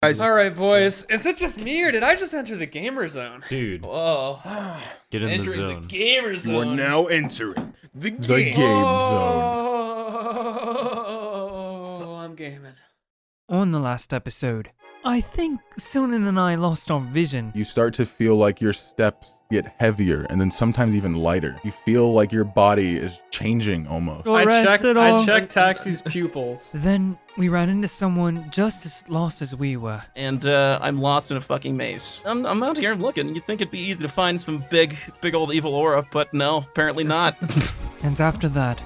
Guys. All right, boys. Is it just me, or did I just enter the gamer zone? Dude, Whoa. get in the Entering zone. the gamer zone. You are now entering the game zone. Oh, I'm gaming. On the last episode, I think Sonnen and I lost our vision. You start to feel like your steps get heavier and then sometimes even lighter. You feel like your body is changing almost. I checked Taxi's pupils. Then we ran into someone just as lost as we were. And I'm lost in a fucking maze. I'm out here looking. You'd think it'd be easy to find some big old evil aura, but no, apparently not. And after that,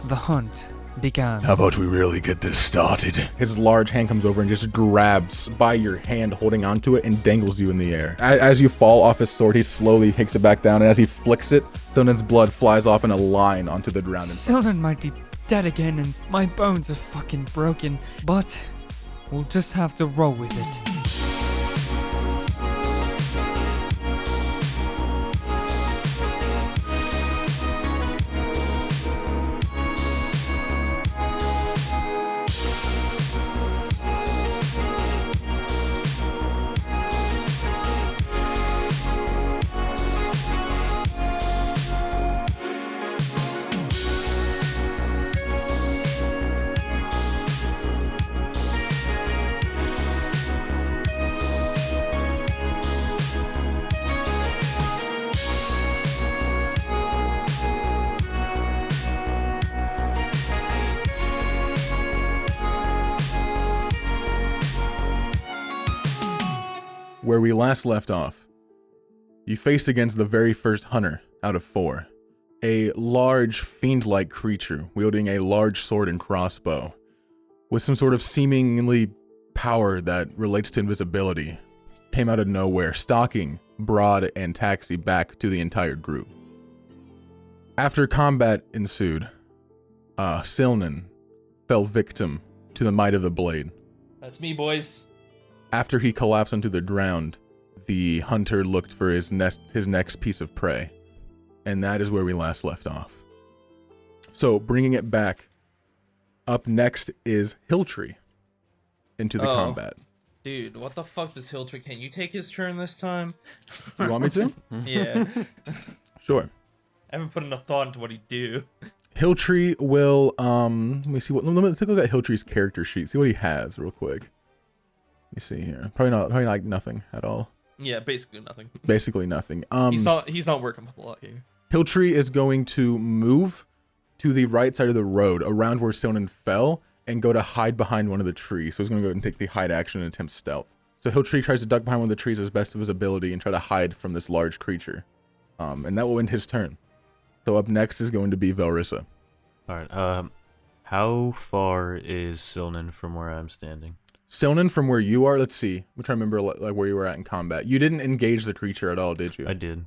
the hunt began. How about we really get this started? His large hand comes over and just grabs by your hand, holding onto it, and dangles you in the air. As you fall off his sword, he slowly takes it back down, and as he flicks it, Sonnen's blood flies off in a line onto the ground. Sonnen might be dead again and my bones are fucking broken, but we'll just have to roll with it. Where we last left off, you faced against the very first hunter out of 4. A large, fiend-like creature wielding a large sword and crossbow, with some sort of seemingly power that relates to invisibility, came out of nowhere, stalking Br'aad and Taxi back to the entire group. After combat ensued, Silnan fell victim to the might of the blade. That's me, boys. After he collapsed onto the ground, the hunter looked for his next piece of prey. And that is where we last left off. So, bringing it back, up next is Hilltree into the combat. Dude, what the fuck does Hilltree? Can you take his turn this time? You want me to? Yeah. Sure. I haven't put enough thought into what he'd do. Hilltree will, let me see what, let me take a look at Hilltree's character sheet, see what he has real quick. Let me see here. Probably not like nothing at all. Yeah, basically nothing. Basically nothing. He's not working with a lot here. Hilltree is going to move to the right side of the road around where Sonnen fell and go to hide behind one of the trees. So he's going to go and take the hide action and attempt stealth. So Hilltree tries to duck behind one of the trees as best of his ability and try to hide from this large creature. And that will end his turn. So up next is going to be Velrisa. Alright, how far is Silnan from where I'm standing? Silnan, from where you are, let's see. I'm trying to remember like where you were at in combat. You didn't engage the creature at all, did you? I did.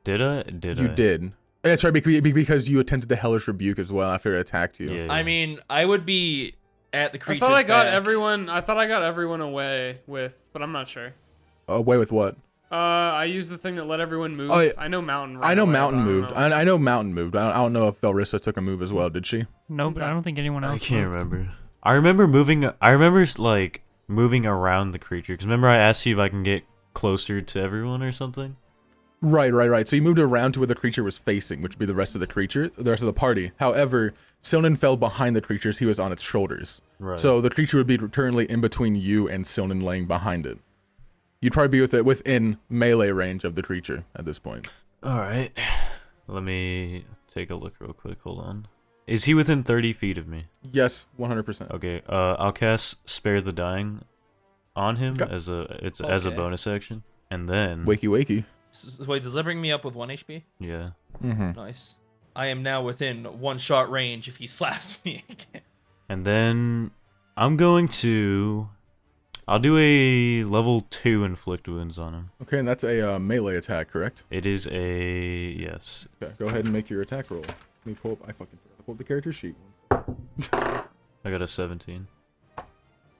Did I? You did. That's right, because you attempted the Hellish Rebuke as well after it attacked you. Yeah. I mean, I would be at the creature's I thought I got back. everyone away with, but I'm not sure. Away with what? I used the thing that let everyone move. Oh, yeah. I know Mountain. I know away, Mountain but moved. I know Mountain moved. I don't know if Velrisa took a move as well. Did she? Nope, I don't think anyone I else can't moved. remember. I remember like moving around the creature, because remember I asked you if I can get closer to everyone or something? Right. So you moved around to where the creature was facing, which would be the rest of the party. However, Silnan fell behind the creatures. He was on its shoulders. Right. So the creature would be currently in between you and Silnan laying behind it. You'd probably be within melee range of the creature at this point. Alright. Let me take a look real quick. Hold on. Is he within 30 feet of me? Yes, 100%. Okay, I'll cast Spare the Dying on him Okay. as a bonus action. And then... Wakey. Wait, does that bring me up with 1 HP? Yeah. Mm-hmm. Nice. I am now within 1 shot range if he slaps me again. And then I'm going to... I'll do a level 2 inflict wounds on him. Okay, and that's a melee attack, correct? It is a... yes. Okay, go ahead and make your attack roll. Let me pull up, I fucking forgot to pull up the character sheet. I got a 17.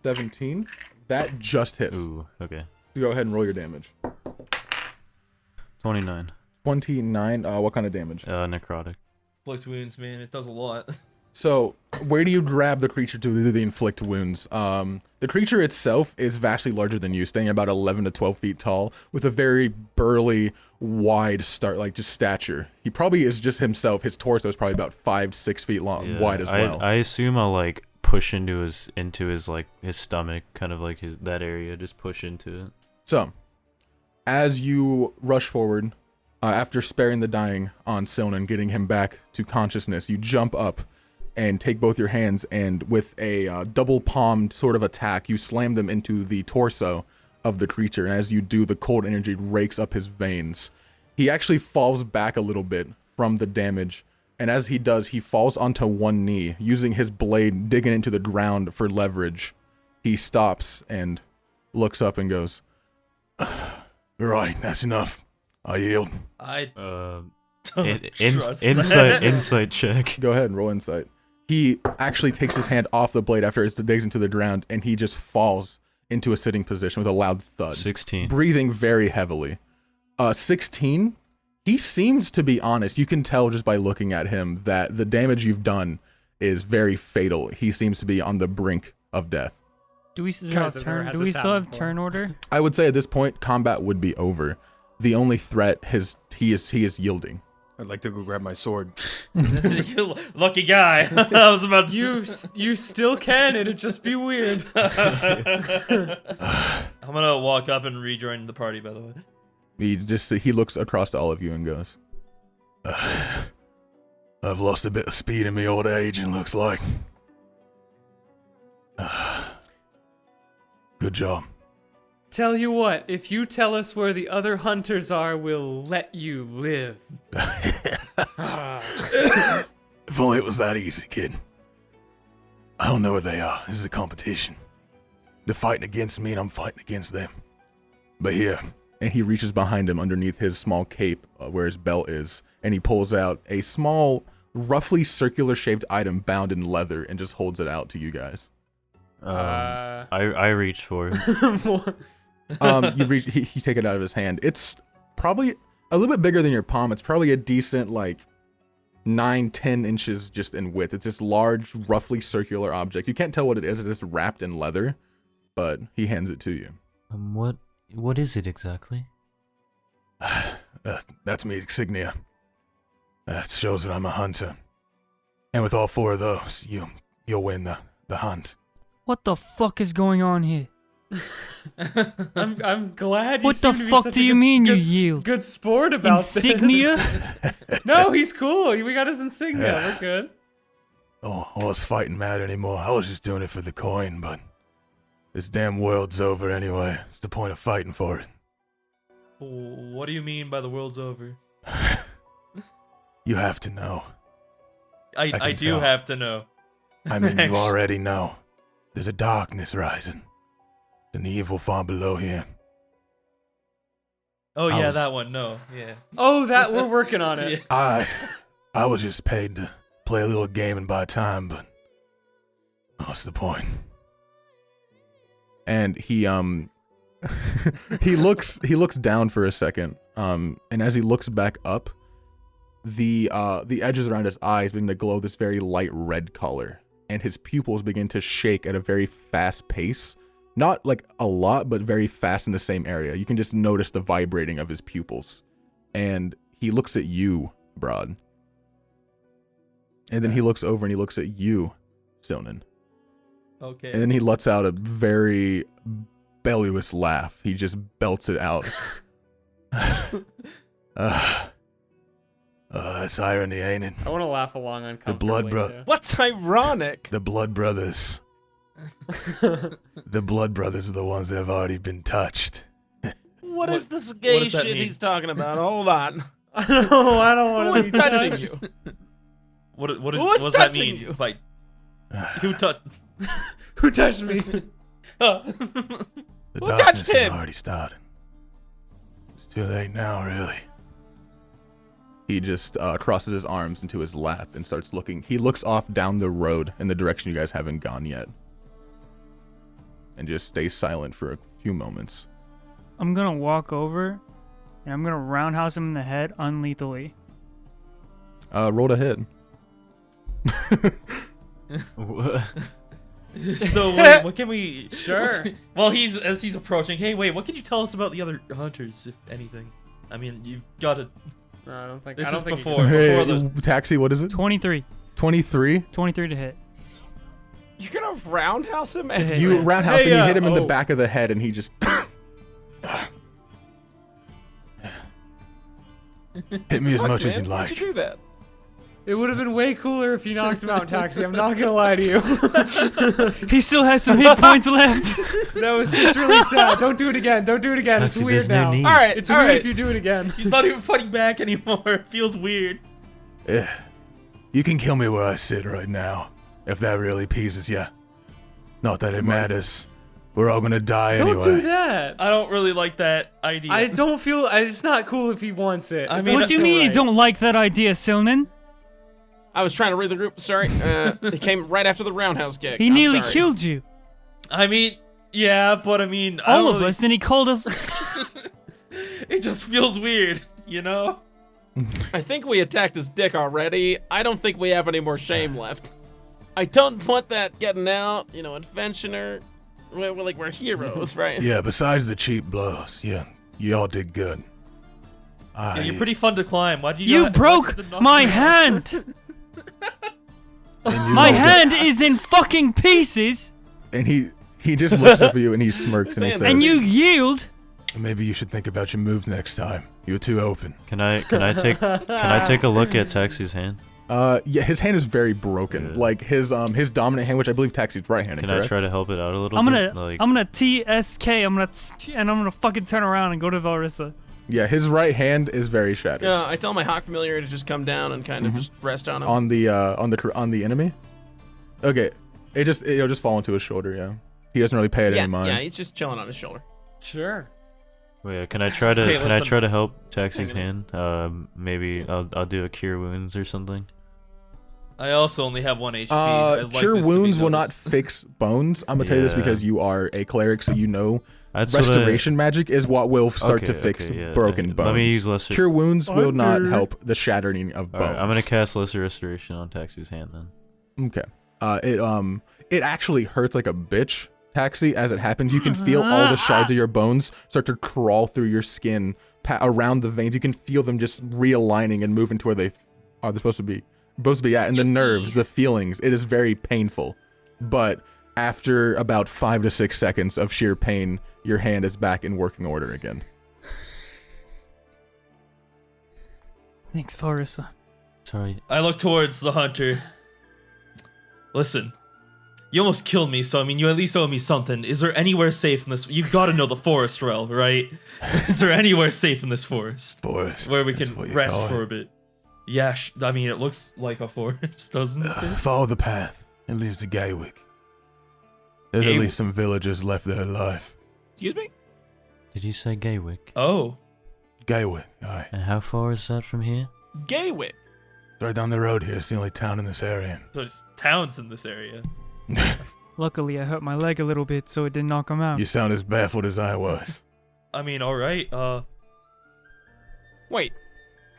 17? That just hits. Ooh, okay. So go ahead and roll your damage. 29. 29, what kind of damage? Necrotic. Inflict wounds, man, it does a lot. So, where do you grab the creature to do the inflict wounds? The creature itself is vastly larger than you, staying about 11 to 12 feet tall, with a very burly, wide stature. He probably is just himself. His torso is probably about 5 to 6 feet long, wide as well. I assume I'll like push into his like his stomach, kind of like that area. Just push into it. So, as you rush forward, after sparing the dying on Silnan, getting him back to consciousness, you jump up and take both your hands, and with a double-palmed sort of attack, you slam them into the torso of the creature, and as you do, the cold energy rakes up his veins. He actually falls back a little bit from the damage, and as he does, he falls onto one knee, using his blade digging into the ground for leverage. He stops and looks up and goes, "Right, that's enough. I yield." I In, trust that. insight check. Go ahead and roll insight. He actually takes his hand off the blade after it digs into the ground, and he just falls into a sitting position with a loud thud. 16. Breathing very heavily. 16, he seems to be honest. You can tell just by looking at him that the damage you've done is very fatal. He seems to be on the brink of death. Do we still Guys, have I've never turn? had Do this we still happen have before. turn order? I would say at this point, combat would be over. The only threat he is yielding. I'd like to go grab my sword. You lucky guy. I was about to. You still can. It'd just be weird. I'm gonna walk up and rejoin the party. By the way. He looks across to all of you and goes, "I've lost a bit of speed in my old age, it looks like. Good job." Tell you what, if you tell us where the other hunters are, we'll let you live. If only it was that easy, kid. I don't know where they are. This is a competition. They're fighting against me and I'm fighting against them. But here. And he reaches behind him underneath his small cape where his belt is, and he pulls out a small, roughly circular shaped item bound in leather and just holds it out to you guys. I reach for it. You take it out of his hand. It's probably a little bit bigger than your palm. It's probably a decent 9-10 inches just in width. It's this large, roughly circular object. You can't tell what it is. It's just wrapped in leather, but he hands it to you. What is it exactly? That's me insignia. That shows that I'm a hunter. And with all 4 of those, you'll win the hunt. What the fuck is going on here? I'm glad. What seem the to be fuck such do a you good- mean you good, yield? Good sport about Insignia? this. No, he's cool. We got his insignia. Yeah. We're good. Oh, all this fighting matter anymore. I was just doing it for the coin, but this damn world's over anyway. What's the point of fighting for it? What do you mean by the world's over? You have to know. I can do tell. have to know. I mean, you already know. There's a darkness rising. There's an evil far below here. Oh I yeah, was- that one. No, yeah. Oh, that we're working on it. Yeah. I was just paid to play a little game and buy time, but what's the point? And he he looks down for a second, and as he looks back up, the edges around his eyes begin to glow this very light red color, and his pupils begin to shake at a very fast pace. Not like a lot, but very fast in the same area. You can just notice the vibrating of his pupils. And he looks at you, Br'aad. And then he looks over and he looks at you, Silnan. Okay. And then he lets out a very belluous laugh. He just belts it out. That's irony, ain't it? I want to laugh along uncomfortably. blood bro- too. What's ironic? The Blood Brothers. The Blood Brothers are the ones that have already been touched. What is this what gay does that shit mean? he's talking about? Hold on. I don't want Who to is be touching touched. you? What Who is what does that touching mean? you? Like, who touched? Who touched me? The Who darkness touched has him? already started. It's too late now, really. He just crosses his arms into his lap and starts looking. He looks off down the road in the direction you guys haven't gone yet. And just stays silent for a few moments. I'm gonna walk over and I'm gonna roundhouse him in the head unlethally. Roll to hit. So wait, what can we? Sure. Well, as he's approaching. Hey, wait, what can you tell us about the other hunters, if anything? I mean, you've got to. No, I don't think. This I don't is think before the. Taxi, what is it? 23. 23? 23 to hit. You're gonna roundhouse him? hit. You roundhouse and you hit him in the oh. back of the head and he just... Hit me as Fuck, much as man, you'd why'd like. you do that? It would have been way cooler if you knocked him out, Taxi. I'm not gonna lie to you. He still has some hit points left. That was just really sad. Don't do it again. Don't do it again. It's Taxi, weird there's no now. need. All right, It's all weird right. if you do it again. He's not even fighting back anymore. It feels weird. You can kill me where I sit right now, if that really pleases ya. Not that it matters. We're all gonna die Don't anyway. do that. I don't really like that idea. I don't feel. It's not cool if he wants it. I It mean, What doesn't do you feel mean you right. don't like that idea, Silnan? I was trying to read the group. Sorry. It came right after the roundhouse gig. He I'm nearly sorry. killed you. I mean, yeah, but I mean, I All don't of really- us, and he called us. It just feels weird, you know? I think we attacked his dick already. I don't think we have any more shame left. I don't want that getting out. You know, adventurer. We're heroes, right? Yeah, besides the cheap blows, you all did good. Yeah, you're pretty fun to climb. Why do you? You not- broke why did the my knock- hand. And you My all did- hand is in fucking pieces, And he just looks up at you and he smirks and he And says, and you yield. maybe you should think about your move next time. You're too open. Can I take a look at Taxi's hand? Yeah, his hand is very broken. Yeah. Like his dominant hand, which I believe Taxi's right-handed, Can correct? I try to help it out a little I'm bit? gonna TSK. I'm gonna fucking turn around and go to Velrisa. Yeah, his right hand is very shattered. Yeah, I tell my hawk familiar to just come down and kind of just rest on him. On the enemy? Okay. It'll just fall into his shoulder, yeah. He doesn't really pay it any mind. Yeah, he's just chilling on his shoulder. Sure. Wait, can I try to Okay, can I listen. try to help Taxi's hand? Maybe I'll do a cure wounds or something. I also only have 1 HP. I'd like Cure this to be wounds will not noticed. fix bones. I'm gonna tell you this Yeah. because you are a cleric, so you know That's what I- restoration magic is what will start to Okay, fix okay, yeah, broken then bones. let me use lesser- Cure wounds will not Fucker. help the shattering of bones. Alright, I'm gonna cast lesser restoration on Taxi's hand then. Okay. It actually hurts like a bitch, Taxi. As it happens, you can feel all the shards of your bones start to crawl through your skin around the veins. You can feel them just realigning and moving to where they are supposed to be. At, and the nerves, the feelings. It is very painful, but after about 5 to 6 seconds of sheer pain, your hand is back in working order again. Thanks, Velrisa. Sorry. I look towards the hunter. Listen, you almost killed me, so I mean, you at least owe me something. Is there anywhere safe in this? You've got to know the forest, Rel, right? Is there anywhere safe in this forest Forest. where we that's can what you rest call for it. a bit? Yeah, I mean, it looks like a forest, doesn't it? Follow the path. It leads to Gaywick. There's Gay- at least some villagers left there alive. Excuse me? Did you say Gaywick? Oh, Gaywick, aye. And how far is that from here? Gaywick. It's right down the road here. It's the only town in this area. there's towns in this area. Luckily, I hurt my leg a little bit, so it didn't knock him out. You sound as baffled as I was. I mean, all right. Wait,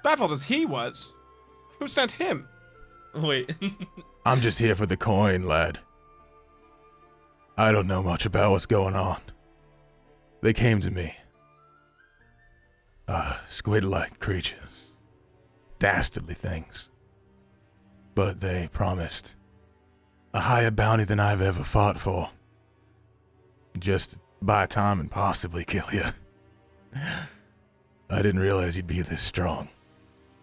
baffled as he was, who sent him? Wait. I'm just here for the coin, lad. I don't know much about what's going on. They came to me. Squid-like creatures. Dastardly things. But they promised a higher bounty than I've ever fought for. Just to buy time and possibly kill you. I didn't realize you'd be this strong.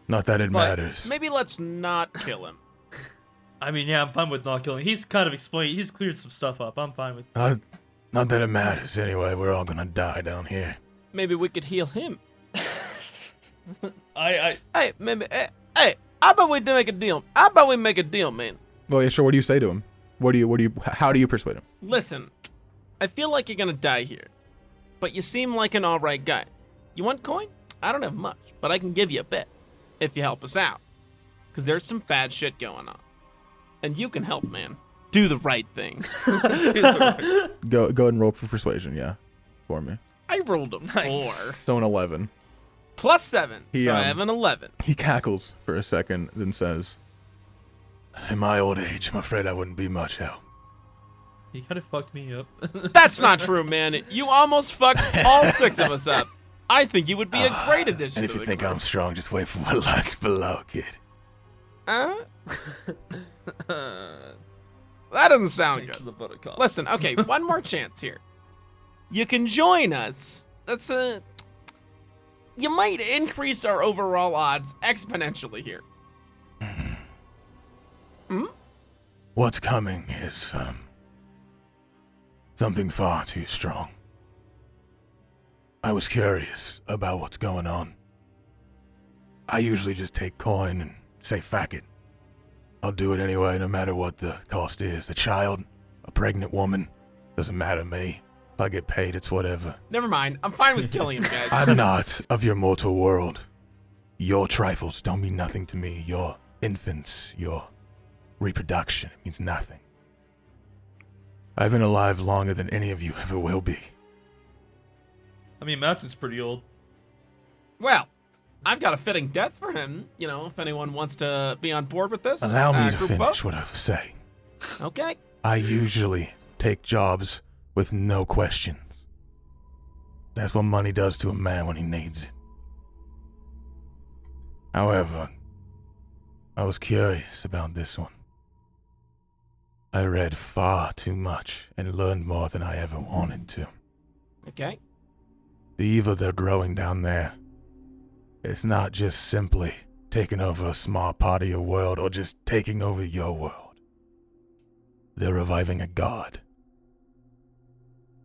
Not that it But matters. maybe let's not kill him. I mean, yeah, I'm fine with not killing. He's kind of explained. He's cleared some stuff up. I'm fine with. Not that it matters. Anyway, we're all gonna die down here. Maybe we could heal him. I Hey, maybe. Hey, how about we make a deal? How about we make a deal, man? Well, yeah, sure. What do you say to him? How do you persuade him? Listen, I feel like you're gonna die here, but you seem like an alright guy. You want coin? I don't have much, but I can give you a bit if you help us out. Cause there's some bad shit going on. And you can help, man. Do the right thing. Go ahead and roll for persuasion, yeah, for me. I rolled a 4. So an 11. Plus 7, He, so I have an 11. He cackles for a second, then says, In my old age, I'm afraid I wouldn't be much help. He kind of fucked me up. That's not true, man. You almost fucked all 6 of us up. I think you would be a great addition And if to you the think group. I'm strong, just wait for what lies below, kid. That doesn't sound Thanks good. for the buttercup. Listen, okay, one more chance here. You can join us. You might increase our overall odds exponentially here. What's coming is, something far too strong. I was curious about what's going on. I usually just take coin and say, "Fuck it. I'll do it anyway, no matter what the cost is. A child, a pregnant woman, doesn't matter to me. If I get paid, it's whatever. Never mind. I'm fine with killing him, guys. I'm not of your mortal world. Your trifles don't mean nothing to me. Your infants, your reproduction, it means nothing. I've been alive longer than any of you ever will be. I mean, Mountain's pretty old. Well, I've got a fitting death for him. You know, if anyone wants to be on board with this. Allow me to group finish vote. what I was saying. Okay. I usually take jobs with no questions. That's what money does to a man when he needs it. However, I was curious about this one. I read far too much and learned more than I ever wanted to. Okay. The evil they're growing down there, it's not just simply taking over a small part of your world or just taking over your world. They're reviving a god.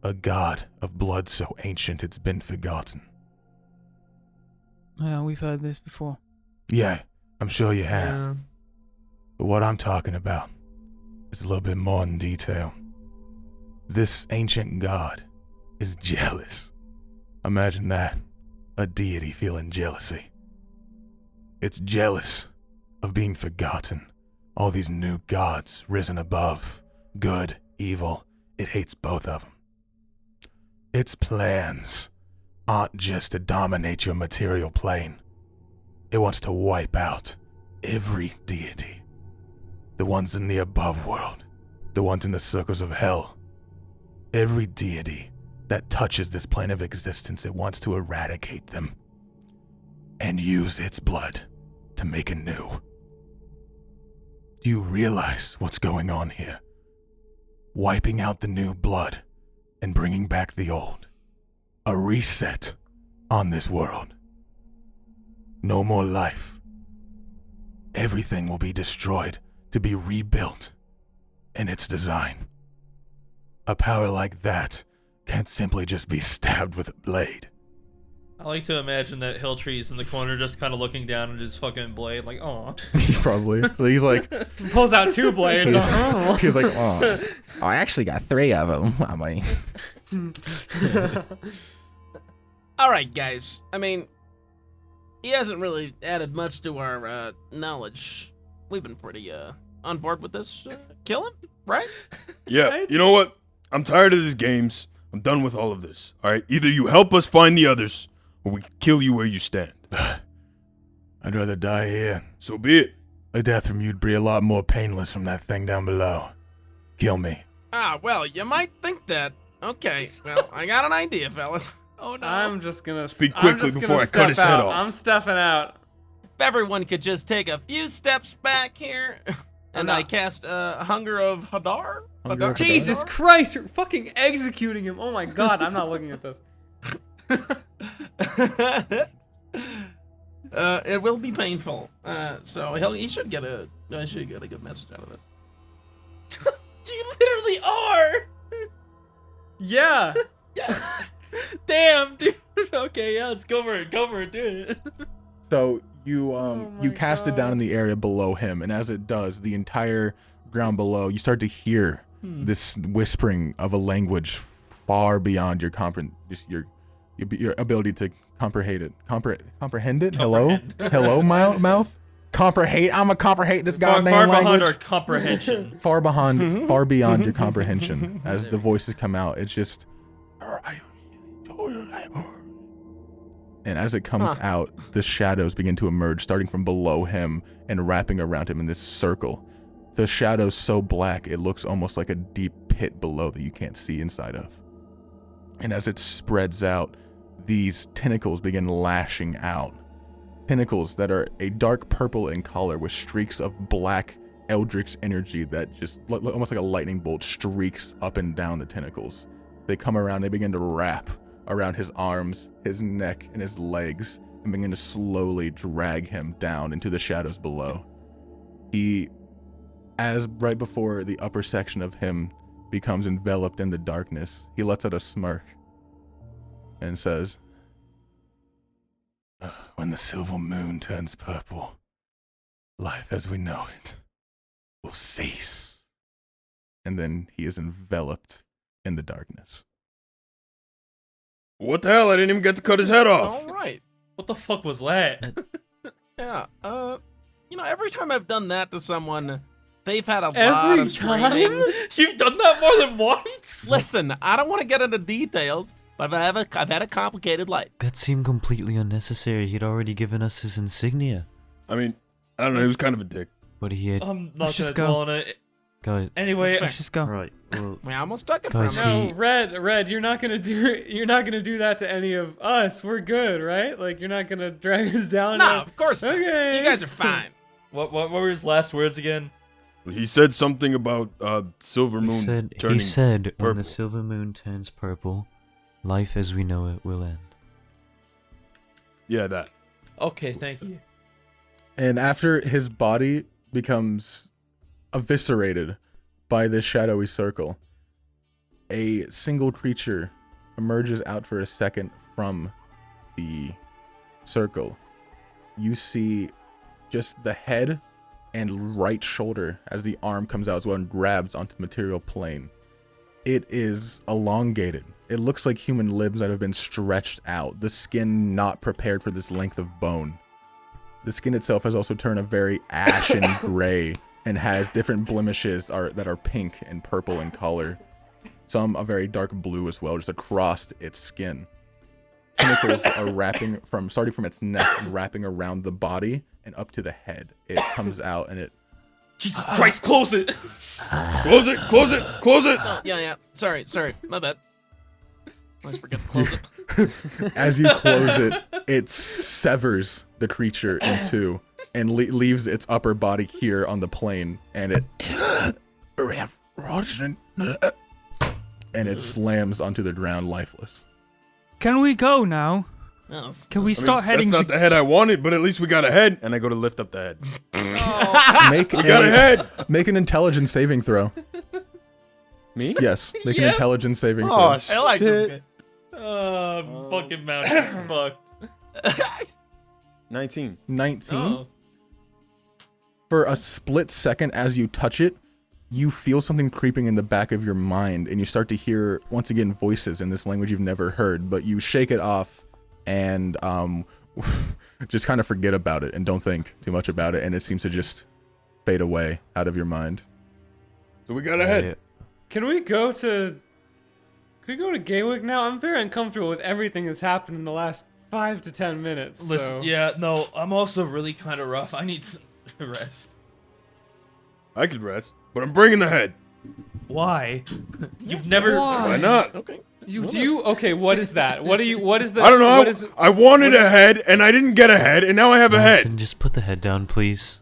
A god of blood so ancient it's been forgotten. Yeah, we've heard this before. Yeah, I'm sure you have. Yeah. But what I'm talking about is a little bit more in detail. This ancient god is jealous. Imagine that. A deity feeling jealousy. It's jealous of being forgotten. All these new gods risen above. Good, evil. It hates both of them. Its plans aren't just to dominate your material plane. It wants to wipe out every deity. The ones in the above world. The ones in the circles of hell. Every deity that touches this plane of existence, it wants to eradicate them. And use its blood to make anew. Do you realize what's going on here? Wiping out the new blood and bringing back the old. A reset on this world. No more life. Everything will be destroyed to be rebuilt in its design. A power like that can't simply just be stabbed with a blade. I like to imagine that Hilltree's in the corner just kind of looking down at his fucking blade like, oh. Probably. So he's like, Pulls out 2 blades. he's like, oh, I actually got 3 of them. I mean, All right, guys. I mean, he hasn't really added much to our knowledge. We've been pretty on board with this. Kill him, right? Yeah, you know what? I'm tired of these games. I'm done with all of this. All right, either you help us find the others, or we kill you where you stand. I'd rather die here. So be it. A death from you'd be a lot more painless from that thing down below. Kill me. Ah, well, you might think that. Okay, well, I got an idea, fellas. Oh no. I'm just gonna Speak I'm quickly just before gonna I cut his step head out. off. I'm stepping out. If everyone could just take a few steps back here, and I cast Hunger of Hadar. Hunger of Hadar? Jesus Christ, you're fucking executing him. Oh my god, I'm not looking at this. It will be painful. So he should get a good message out of this. You literally are. Yeah. Yeah. Damn, dude. Okay, yeah, let's go for it. Go for it, do it. So you you my cast it down God. in the area below him, and as it does, the entire ground below, you start to hear this whispering of a language far beyond your your ability to comprehend it. Comprehend it? Comprehend. Hello, mouth. Comprehend. I'm a comprehend this Far, goddamn far language. behind our comprehension. Far beyond your comprehension. As the voices come out, it's just. And as it comes out, the shadows begin to emerge, starting from below him and wrapping around him in this circle. The shadow's so black, it looks almost like a deep pit below that you can't see inside of. And as it spreads out, these tentacles begin lashing out. Tentacles that are a dark purple in color with streaks of black eldritch energy that just almost like a lightning bolt streaks up and down the tentacles. They come around, they begin to wrap around his arms, his neck, and his legs, and begin to slowly drag him down into the shadows below. As right before the upper section of him becomes enveloped in the darkness, he lets out a smirk and says, "When the silver moon turns purple, life as we know it will cease." And then he is enveloped in the darkness. What the hell? I didn't even get to cut his head off. All right. What the fuck was that? Yeah. Every time I've done that to someone, they've had a lot of screaming. You've done that more than once? Listen, I don't want to get into details, but I've had a complicated life. That seemed completely unnecessary. He'd already given us his insignia. I mean, I don't know. He was kind of a dick. But he had... I'm not Let's gonna just dwell go. on it. Guys, Anyway, Let's just go. right. Well, I almost took it from Guys, him. No, Red, you're not gonna do that to any of us. We're good, right? Like you're not gonna drag us down. No, of course not. Okay. You guys are fine. what were his last words again? He said something about silver moon turning he said when purple. the silver moon turns purple, life as we know it will end. Yeah, that. Okay, thank you. And after his body becomes eviscerated by this shadowy circle, a single creature emerges out for a second from the circle. You see just the head and right shoulder as the arm comes out as well and grabs onto the material plane. It is elongated. It looks like human limbs that have been stretched out, the skin not prepared for this length of bone. The skin itself has also turned a very ashen gray and has different blemishes that are pink and purple in color. Some a very dark blue as well, just across its skin. Tentacles are starting from its neck and wrapping around the body and up to the head. It comes out and it... Jesus Christ, close it! Close it! Close it! Close it! Oh, yeah. Sorry. My bad. Always forget to close it. As you close it, it severs the creature in two and leaves its upper body here on the plane, and it and it slams onto the ground lifeless. Can we go now? Can we start heading? That's not the head I wanted, but at least we got a head, and I go to lift up the head. Make We got a head! Make an intelligence saving throw. Me? Yes, make an Yeah. intelligence saving Oh, throw. I like this guy. Fucking mountain's fucked. 19. 19. Oh. For a split second as you touch it, you feel something creeping in the back of your mind, and you start to hear, once again, voices in this language you've never heard, but you shake it off and just kind of forget about it and don't think too much about it, and it seems to just fade away out of your mind. So we got a head. Can we go to Gaywick now? I'm very uncomfortable with everything that's happened in the last 5 to 10 minutes. Listen, so. yeah, no, I'm also really kind of rough. I need some rest. I could rest, but I'm bringing the head. Why? You've never. Why not? Okay. Okay, what is that? What is the I don't know. What is, I wanted a head, and I didn't get a head, and now I have a head. Mountain, just put the head down, please.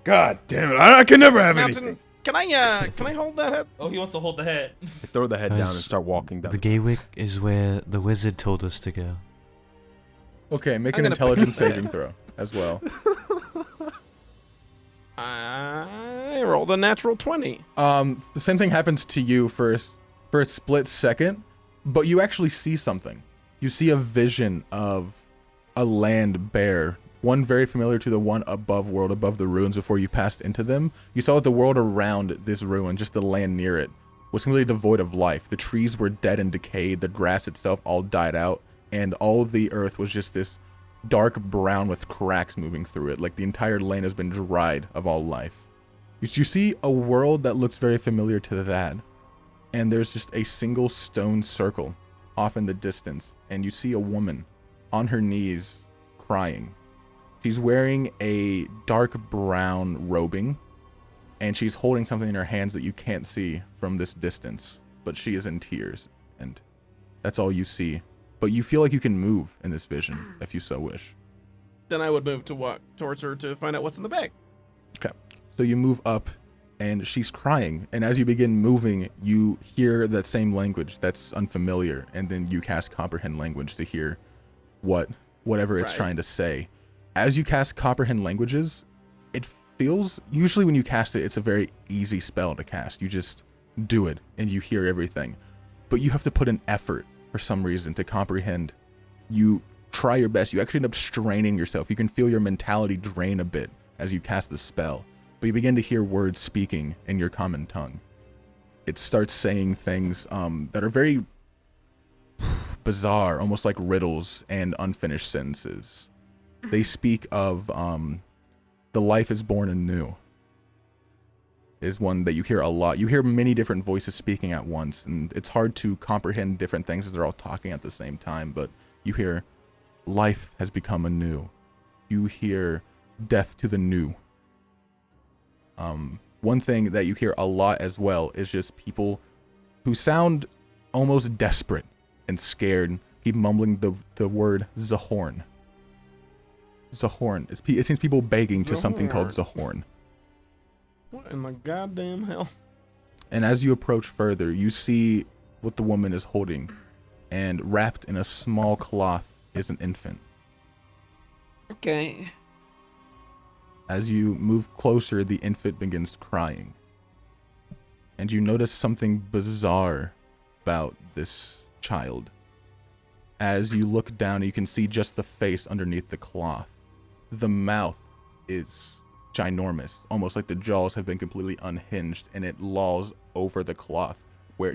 God damn it. I can never have Mountain, anything. can I hold that head? Oh, he wants to hold the head. I throw the head down and Guys, start walking down. The Gaywick is where the wizard told us to go. Okay, make I'm an gonna pick intelligence up the saving throw as well. I rolled a natural 20. The same thing happens to you for a split second, but you actually see something. You see a vision of a land bear, one very familiar to the one above the ruins before you passed into them. You saw that the world around this ruin, just the land near it, was completely devoid of life. The trees were dead and decayed, the grass itself all died out, and all of the earth was just this dark brown with cracks moving through it, like the entire land has been dried of all life. You see a world that looks very familiar to that, and there's just a single stone circle off in the distance, and you see a woman on her knees crying. She's wearing a dark brown robing and she's holding something in her hands that you can't see from this distance, but she is in tears, and that's all you see. But you feel like you can move in this vision if you so wish. Then I would move to walk towards her to find out what's in the bag. Okay. So you move up, and she's crying, and as you begin moving, you hear that same language that's unfamiliar, and then you cast Comprehend Language to hear whatever it's trying to say. As you cast Comprehend Languages, it feels, usually when you cast it, it's a very easy spell to cast. You just do it, and you hear everything. But you have to put an effort for some reason to comprehend. You try your best. You actually end up straining yourself. You can feel your mentality drain a bit as you cast the spell. But you begin to hear words speaking in your common tongue. It starts saying things that are very bizarre, almost like riddles and unfinished sentences. They speak of the life is born anew is one that you hear a lot. You hear many different voices speaking at once, and it's hard to comprehend different things as they're all talking at the same time, but you hear life has become anew. You hear death to the new. One thing that you hear a lot as well is just people who sound almost desperate and scared keep mumbling the word Zahorn. Zahorn. It seems people begging to something called Zahorn. What in the goddamn hell? And as you approach further, you see what the woman is holding, and wrapped in a small cloth is an infant. Okay. As you move closer, the infant begins crying. And you notice something bizarre about this child. As you look down, you can see just the face underneath the cloth. The mouth is ginormous, almost like the jaws have been completely unhinged, and it lolls over the cloth,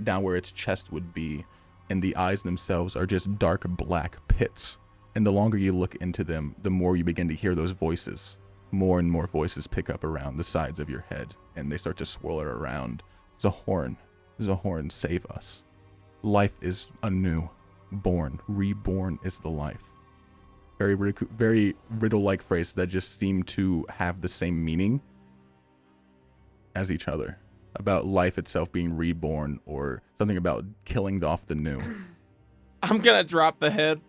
down where its chest would be, and the eyes themselves are just dark black pits. And the longer you look into them, the more you begin to hear those voices. More and more voices pick up around the sides of your head, and they start to swirl it around. Zahorn, Zahorn, save us. Life is anew, born, reborn is the life. Very riddle-like phrases that just seem to have the same meaning as each other. About life itself being reborn, or something about killing off the new. I'm gonna drop the head.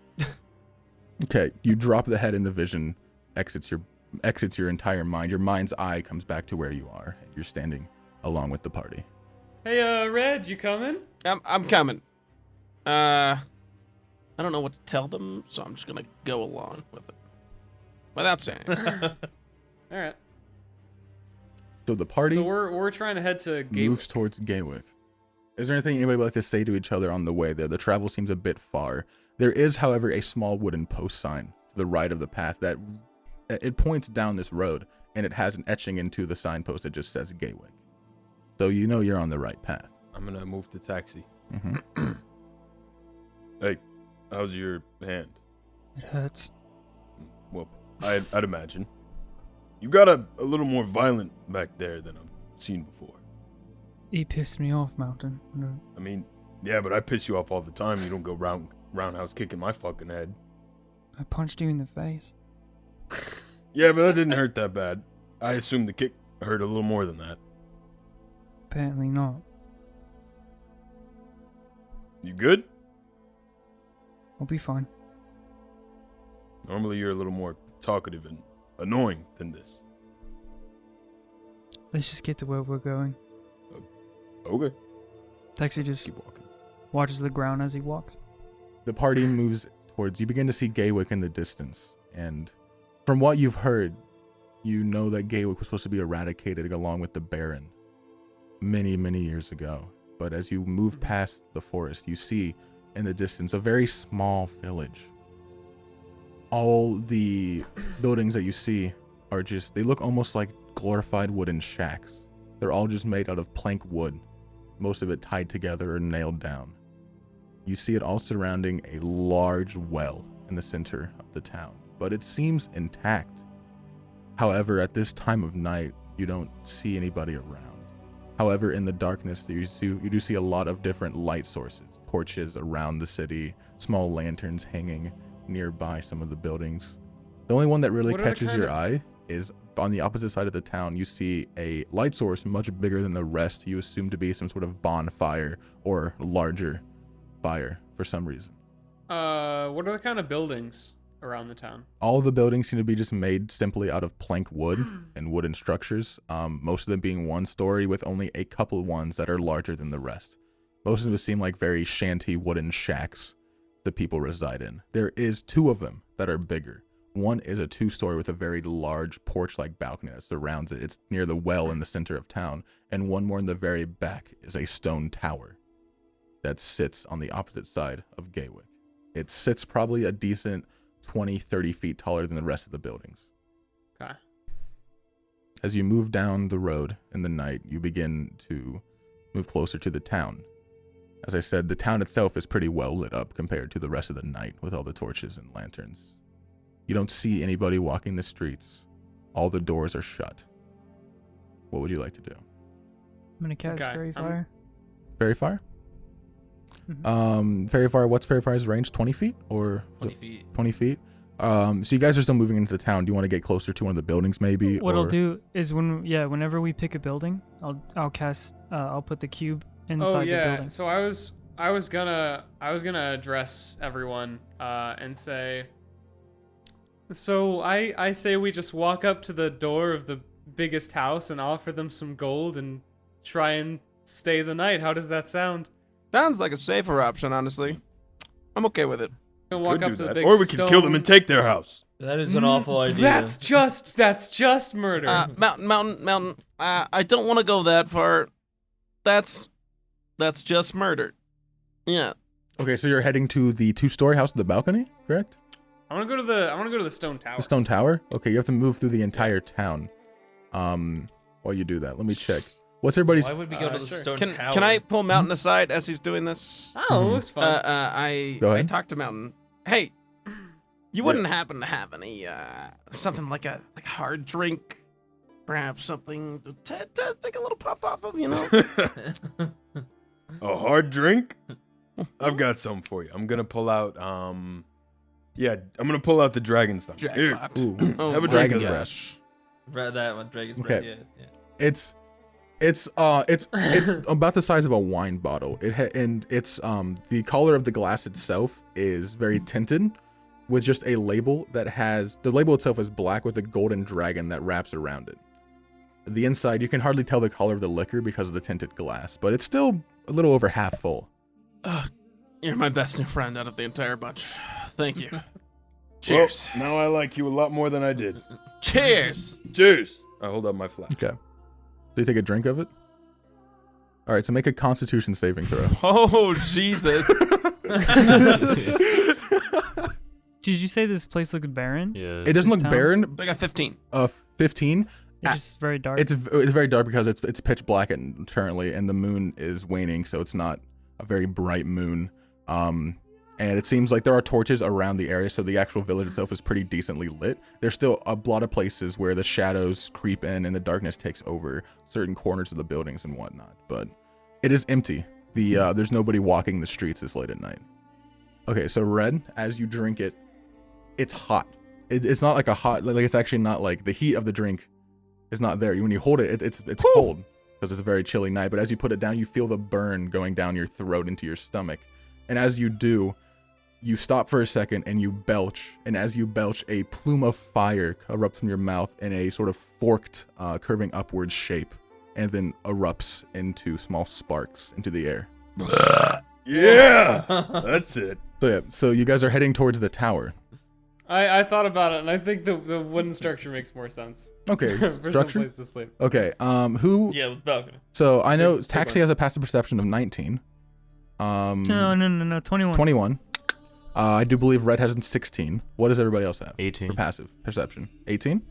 Okay, you drop the head, and the vision exits your entire mind. Your mind's eye comes back to where you are. You're standing along with the party. Hey, Red, you coming? I'm coming. I don't know what to tell them, so I'm just gonna go along with it. Without saying. Alright. So the party So we're trying to head to Gateway. moves towards Gatwick. Is there anything anybody would like to say to each other on the way there? The travel seems a bit far. There is, however, a small wooden post sign to the right of the path that it points down this road, and it has an etching into the signpost that just says Gatwick. So you know you're on the right path. I'm gonna move to taxi. Mm-hmm. Hey, how's your hand? It hurts. Well, I'd imagine. You got a little more violent back there than I've seen before. He pissed me off, Mountain. No. I mean, yeah, but I piss you off all the time. You don't go roundhouse kicking my fucking head. I punched you in the face. Yeah, but that didn't hurt that bad. I assume the kick hurt a little more than that. Apparently not. You good? I'll be fine. Normally you're a little more talkative and annoying than this. Let's just get to where we're going. Okay. Taxi just Keep walking. watches the ground as he walks. The party moves towards, you begin to see Gatwick in the distance, and from what you've heard, you know that Gatwick was supposed to be eradicated along with the Baron many, many years ago. But as you move past the forest, you see in the distance a very small village. All the buildings that you see are just, they look almost like glorified wooden shacks. They're all just made out of plank wood, most of it tied together or nailed down. You see it all surrounding a large well in the center of the town, but it seems intact. However, at this time of night, you don't see anybody around. However, in the darkness, you do see a lot of different light sources, torches around the city, small lanterns hanging nearby some of the buildings. The only one that really What are the catches kind your of- eye is on the opposite side of the town, you see a light source much bigger than the rest. You assume to be some sort of bonfire or larger fire for some reason. What are the kind of buildings around the town? All of the buildings seem to be just made simply out of plank wood and wooden structures, most of them being one story with only a couple ones that are larger than the rest. Most of them seem like very shanty wooden shacks that people reside in. There is 2 of them that are bigger. One is a 2-story with a very large porch-like balcony that surrounds it. It's near the well in the center of town. And one more in the very back is a stone tower that sits on the opposite side of Gaywick. It sits probably a decent 20, 30 feet taller than the rest of the buildings. Okay. As you move down the road in the night, you begin to move closer to the town. As I said, the town itself is pretty well lit up compared to the rest of the night with all the torches and lanterns. You don't see anybody walking the streets. All the doors are shut. What would you like to do? I'm gonna cast Okay, Fairy I'm- Fire. Fairy Fire? Fairy Fire, what's Fairy Fire's range? 20 feet? Or 20 feet. 20 feet? So you guys are still moving into the town. Do you want to get closer to one of the buildings maybe? What I'll or- do is whenever we pick a building, I'll cast I'll put the cube inside Oh the yeah. building. So I was gonna address everyone and say. So I say we just walk up to the door of the biggest house and offer them some gold and try and stay the night. How does that sound? Sounds like a safer option, honestly. I'm okay with it. Gonna walk Could up do to the that. big Or we could kill them and stone- take their house. That is an awful idea. That's just murder. Mountain. I don't want to go that far. That's just murder. Yeah. Okay, so you're heading to the 2-story house with the balcony, correct? I want to go to the stone tower. The stone tower? Okay, you have to move through the entire town. While you do that, let me check. What's everybody's... Why would we go to the sure. stone Can tower? can I pull Mountain aside as he's doing this? Oh, it looks fun. Go I ahead. talked to Mountain. Hey, you wouldn't happen to have any something like a hard drink, perhaps something to take a little puff off of, you know? A hard drink? I've got some for you. I'm gonna pull out I'm gonna pull out the dragon stuff. Here, Jackpot. Ooh, Oh have a my drink Dragon's of that. gosh. That one, Dragon's Okay. Breath, yeah. it's about the size of a wine bottle. And it's the color of the glass itself is very tinted, with just a label that has the label itself is black with a golden dragon that wraps around it. The inside, you can hardly tell the color of the liquor because of the tinted glass, but it's still a little over half full. You're my best new friend out of the entire bunch. Thank you. Cheers. Well, now I like you a lot more than I did. Cheers. Cheers. I hold up my flask. Okay. So you take a drink of it? All right, so make a Constitution saving throw. Oh, Jesus. Did you say this place looked barren? Yeah. It doesn't look town? barren. I got 15. 15. It's just very dark. It's very dark because it's pitch black currently, and the moon is waning, so it's not a very bright moon. And it seems like there are torches around the area, so the actual village itself is pretty decently lit. There's still a lot of places where the shadows creep in and the darkness takes over certain corners of the buildings and whatnot, but it is empty. There's nobody walking the streets this late at night. Okay, so Red, as you drink it, it's hot. It's not like a hot, like it's actually not like the heat of the drink is not there. When you hold it, it's cold because it's a very chilly night, but as you put it down, you feel the burn going down your throat into your stomach. And as you do, you stop for a second and you belch. And as you belch, a plume of fire erupts from your mouth in a sort of forked, curving upward shape, and then erupts into small sparks into the air. Yeah, that's it. So yeah, so you guys are heading towards the tower. I thought about it, and I think the wooden structure makes more sense. Okay, For structure. someplace to sleep. Okay, who? Yeah, with balcony. So I know Big Taxi one. has a passive perception of 19. No, 21. 21. I do believe Red has 16. What does everybody else have? 18. For passive perception. 18?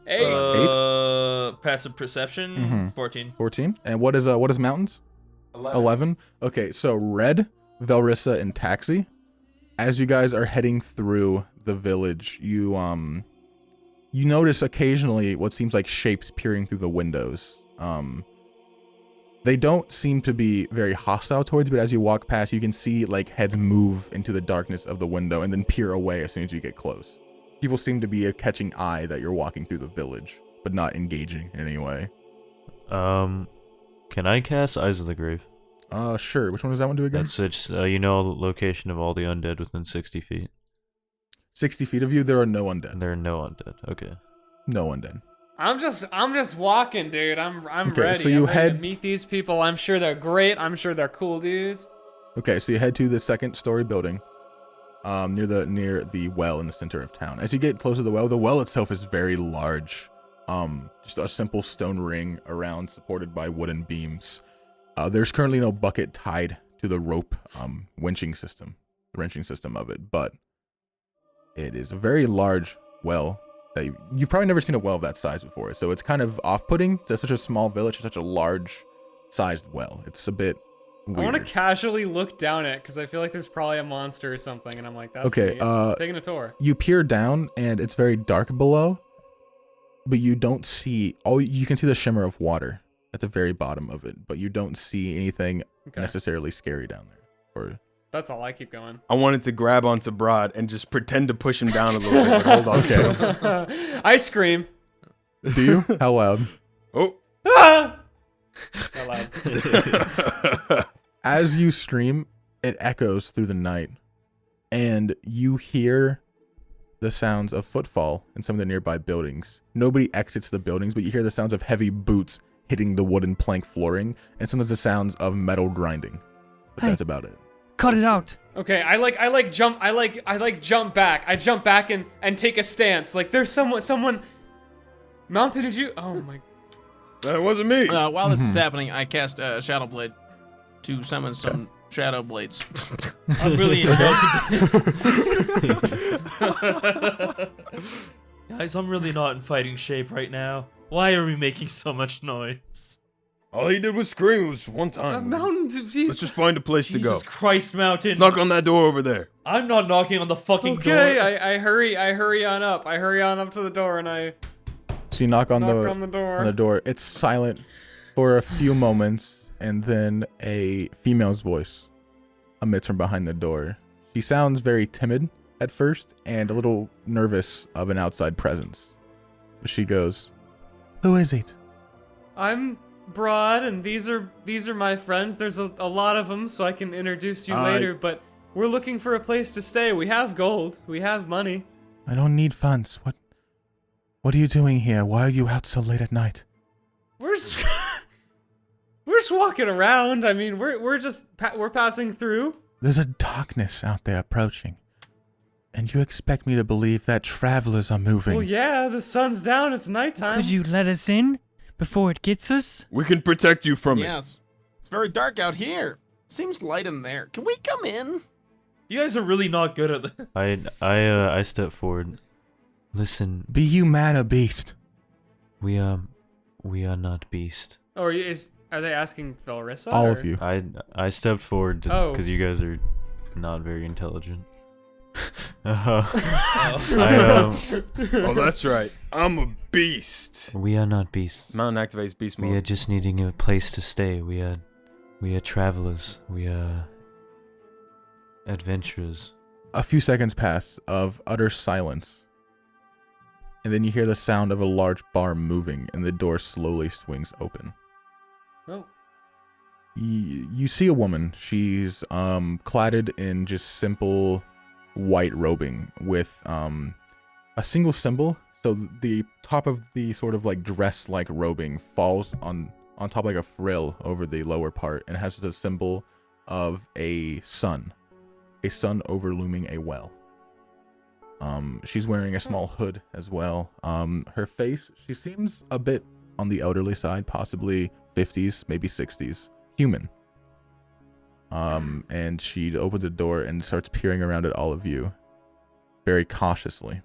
Hey, Passive perception, Mhm. 14. 14. And what is Mountains? 11. Okay, so Red, Velrisa, and Taxi. As you guys are heading through the village, you notice occasionally what seems like shapes peering through the windows. They don't seem to be very hostile towards you, but as you walk past, you can see like heads move into the darkness of the window and then peer away as soon as you get close. People seem to be catching eye that you're walking through the village, but not engaging in any way. Can I cast Eyes of the Grave? Sure. Which one does that one do again? That's such, you know, the location of all the undead within 60 feet. 60 feet of you, there are no undead. There are no undead. Okay. No undead. I'm just walking, dude. I'm Okay, ready. so you I'm ready head- to meet these people. I'm sure they're great. I'm sure they're cool dudes. Okay, so you head to the second story building, near the well in the center of town. As you get closer to the well itself is very large. Just a simple stone ring around, supported by wooden beams. There's currently no bucket tied to the rope wrenching system of it, but it is a very large well that you've probably never seen a well of that size before. So it's kind of off-putting to such a small village, such a large-sized well. It's a bit weird. I want to casually look down it because I feel like there's probably a monster or something, and I'm like, that's Okay, neat. Taking a tour. You peer down, and it's very dark below, but you don't see. You can see the shimmer of water at the very bottom of it, but you don't see anything necessarily scary down there. Or That's all. I keep going. I wanted to grab onto Br'aad and just pretend to push him down a little bit. But hold on. Okay. I scream. Do you? How loud? Oh. Ah! Out loud. As you scream, it echoes through the night, and you hear the sounds of footfall in some of the nearby buildings. Nobody exits the buildings, but you hear the sounds of heavy boots hitting the wooden plank flooring, and sometimes the sounds of metal grinding. But that's about it. Cut it out. Okay, I jump back. I jump back and take a stance. Like there's someone. Mountain, did you? Oh my. That wasn't me. While this is happening, I cast Shadow Blade to summon some Shadow Blades. I'm really Guys, I'm really not in fighting shape right now. Why are we making so much noise? All he did was scream. It was one time. Mountain. Let's just find a place to go. Jesus Christ, Mountain. Let's knock on that door over there. I'm not knocking on the fucking Okay, door. I hurry on up. I hurry on up to the door and I So you knock on knock on the door. on the door. It's silent for a few moments, and then a female's voice emits from behind the door. She sounds very timid at first and a little nervous of an outside presence. She goes, "Who is it?" I'm Br'aad, and these are my friends. There's a lot of them, so I can introduce you later. But we're looking for a place to stay. We have gold. We have money. "I don't need funds. What are you doing here? Why are you out so late at night?" We're just, we're just walking around. I mean, we're passing through. "There's a darkness out there approaching. And you expect me to believe that travelers are moving?" Well, yeah, the sun's down. It's nighttime. Could you let us in before it gets us? We can protect you from it. Yes. It's very dark out here. Seems light in there. Can we come in? You guys are really not good at this. I step forward. Listen, "Be you man or beast?" we are not beast. Oh, are they asking Velrisa? All or- of you. I stepped forward Oh. because you guys are not very intelligent. Oh, that's right. I'm a beast. We are not beasts. Mountain activates beast We are mode. just needing a place to stay. We are travelers. We are adventurers. A few seconds pass of utter silence. And then you hear the sound of a large bar moving, and the door slowly swings open. Oh. You see a woman. She's cladded in just simple white robing with a single symbol. So the top of the sort of like dress-like robing falls on top like a frill over the lower part, and has the symbol of a sun overlooming a well. She's wearing a small hood as well. Her face, she seems a bit on the elderly side, possibly 50s, maybe 60s. Human. And she opens the door and starts peering around at all of you very cautiously,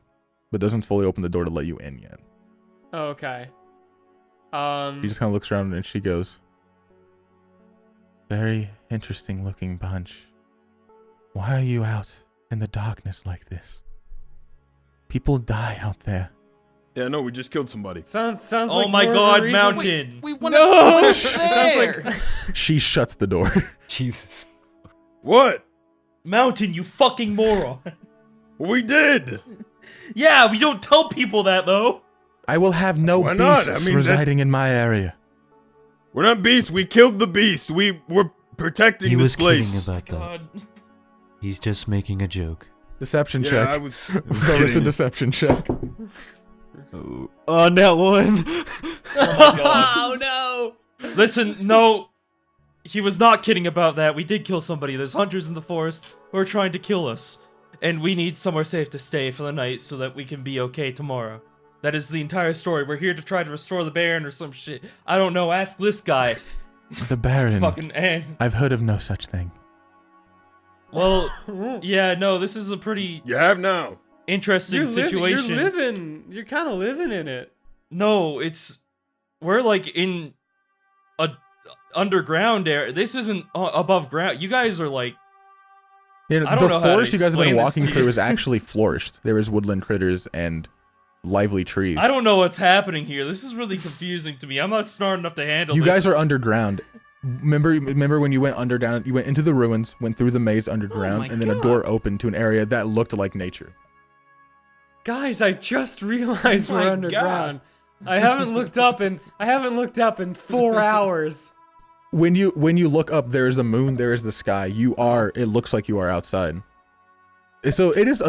but doesn't fully open the door to let you in yet. Oh, okay. She just kind of looks around and she goes, "Very interesting looking bunch. Why are you out in the darkness like this? People die out there." Yeah, no, we just killed somebody. Sounds Oh like my more of a god, reason- Mountain! We want No! to It sounds like She shuts the door. Jesus. What? Mountain, you fucking moron! We did. Yeah, we don't tell people that though. I will have no Why not? beasts I mean, residing in my area. We're not beasts. We killed the beast. We're protecting He this was place. kidding about that. God. He's just making a joke. Deception Yeah, check. I was Velrisa kidding. deception check. Oh, that one. Oh no! Listen, no. He was not kidding about that. We did kill somebody. There's hunters in the forest who are trying to kill us. And we need somewhere safe to stay for the night so that we can be okay tomorrow. That is the entire story. We're here to try to restore the Baron or some shit. I don't know. Ask this guy. The Baron. Fucking I've heard of no such thing. Well, yeah, no, this is a pretty You have now. interesting situation. You're kind of living in it. No, we're like in a underground area. This isn't above ground. You guys are like, Yeah, I don't know the how to forest you guys have been explain this walking to you. through is actually flourished. There is woodland critters and lively trees. I don't know what's happening here. This is really confusing to me. I'm not smart enough to handle You this. guys are underground. Remember when you went underground? You went into the ruins, went through the maze underground, my and then a God. door opened to an area that looked like nature. Guys, I just realized Oh we're my underground. I haven't looked up in 4 hours. When you look up, there is the moon, there is the sky. It looks like you are outside. So it is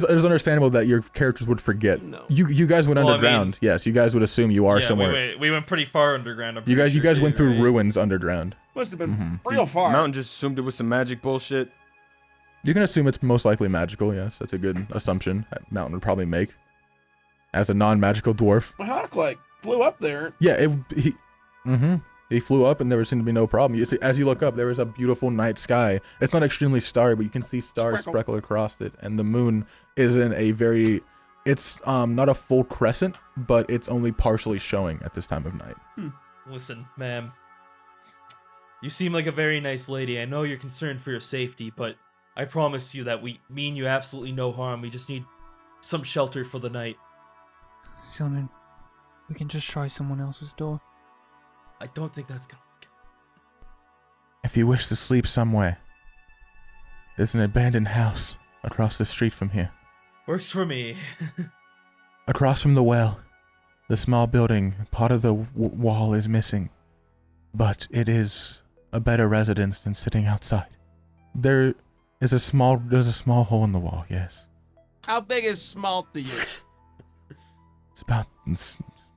understandable that your characters would forget. No. You guys went Well, I underground. Yes, you guys would assume you are Yeah, somewhere. we went pretty far underground. I'm You pretty guys sure, went dude, through right? ruins underground. Must have been Mhm. real far. Mountain just assumed it was some magic bullshit. You can assume it's most likely magical. Yes, that's a good assumption. That Mountain would probably make as a non-magical dwarf. My hawk like flew up there. Yeah, he flew up and there seemed to be no problem. You see, as you look up, there is a beautiful night sky. It's not extremely starry, but you can see stars Sprinkle. speckled across it. And the moon is in a very, it's not a full crescent, but it's only partially showing at this time of night. Listen, ma'am. You seem like a very nice lady. I know you're concerned for your safety, but I promise you that we mean you absolutely no harm. We just need some shelter for the night. Sonnen, we can just try someone else's door. I don't think that's gonna work. If you wish to sleep somewhere, there's an abandoned house across the street from here. Works for me. Across from the well, the small building, part of the wall is missing, but it is a better residence than sitting outside. There's a small hole in the wall, yes. How big is small to you? It's about the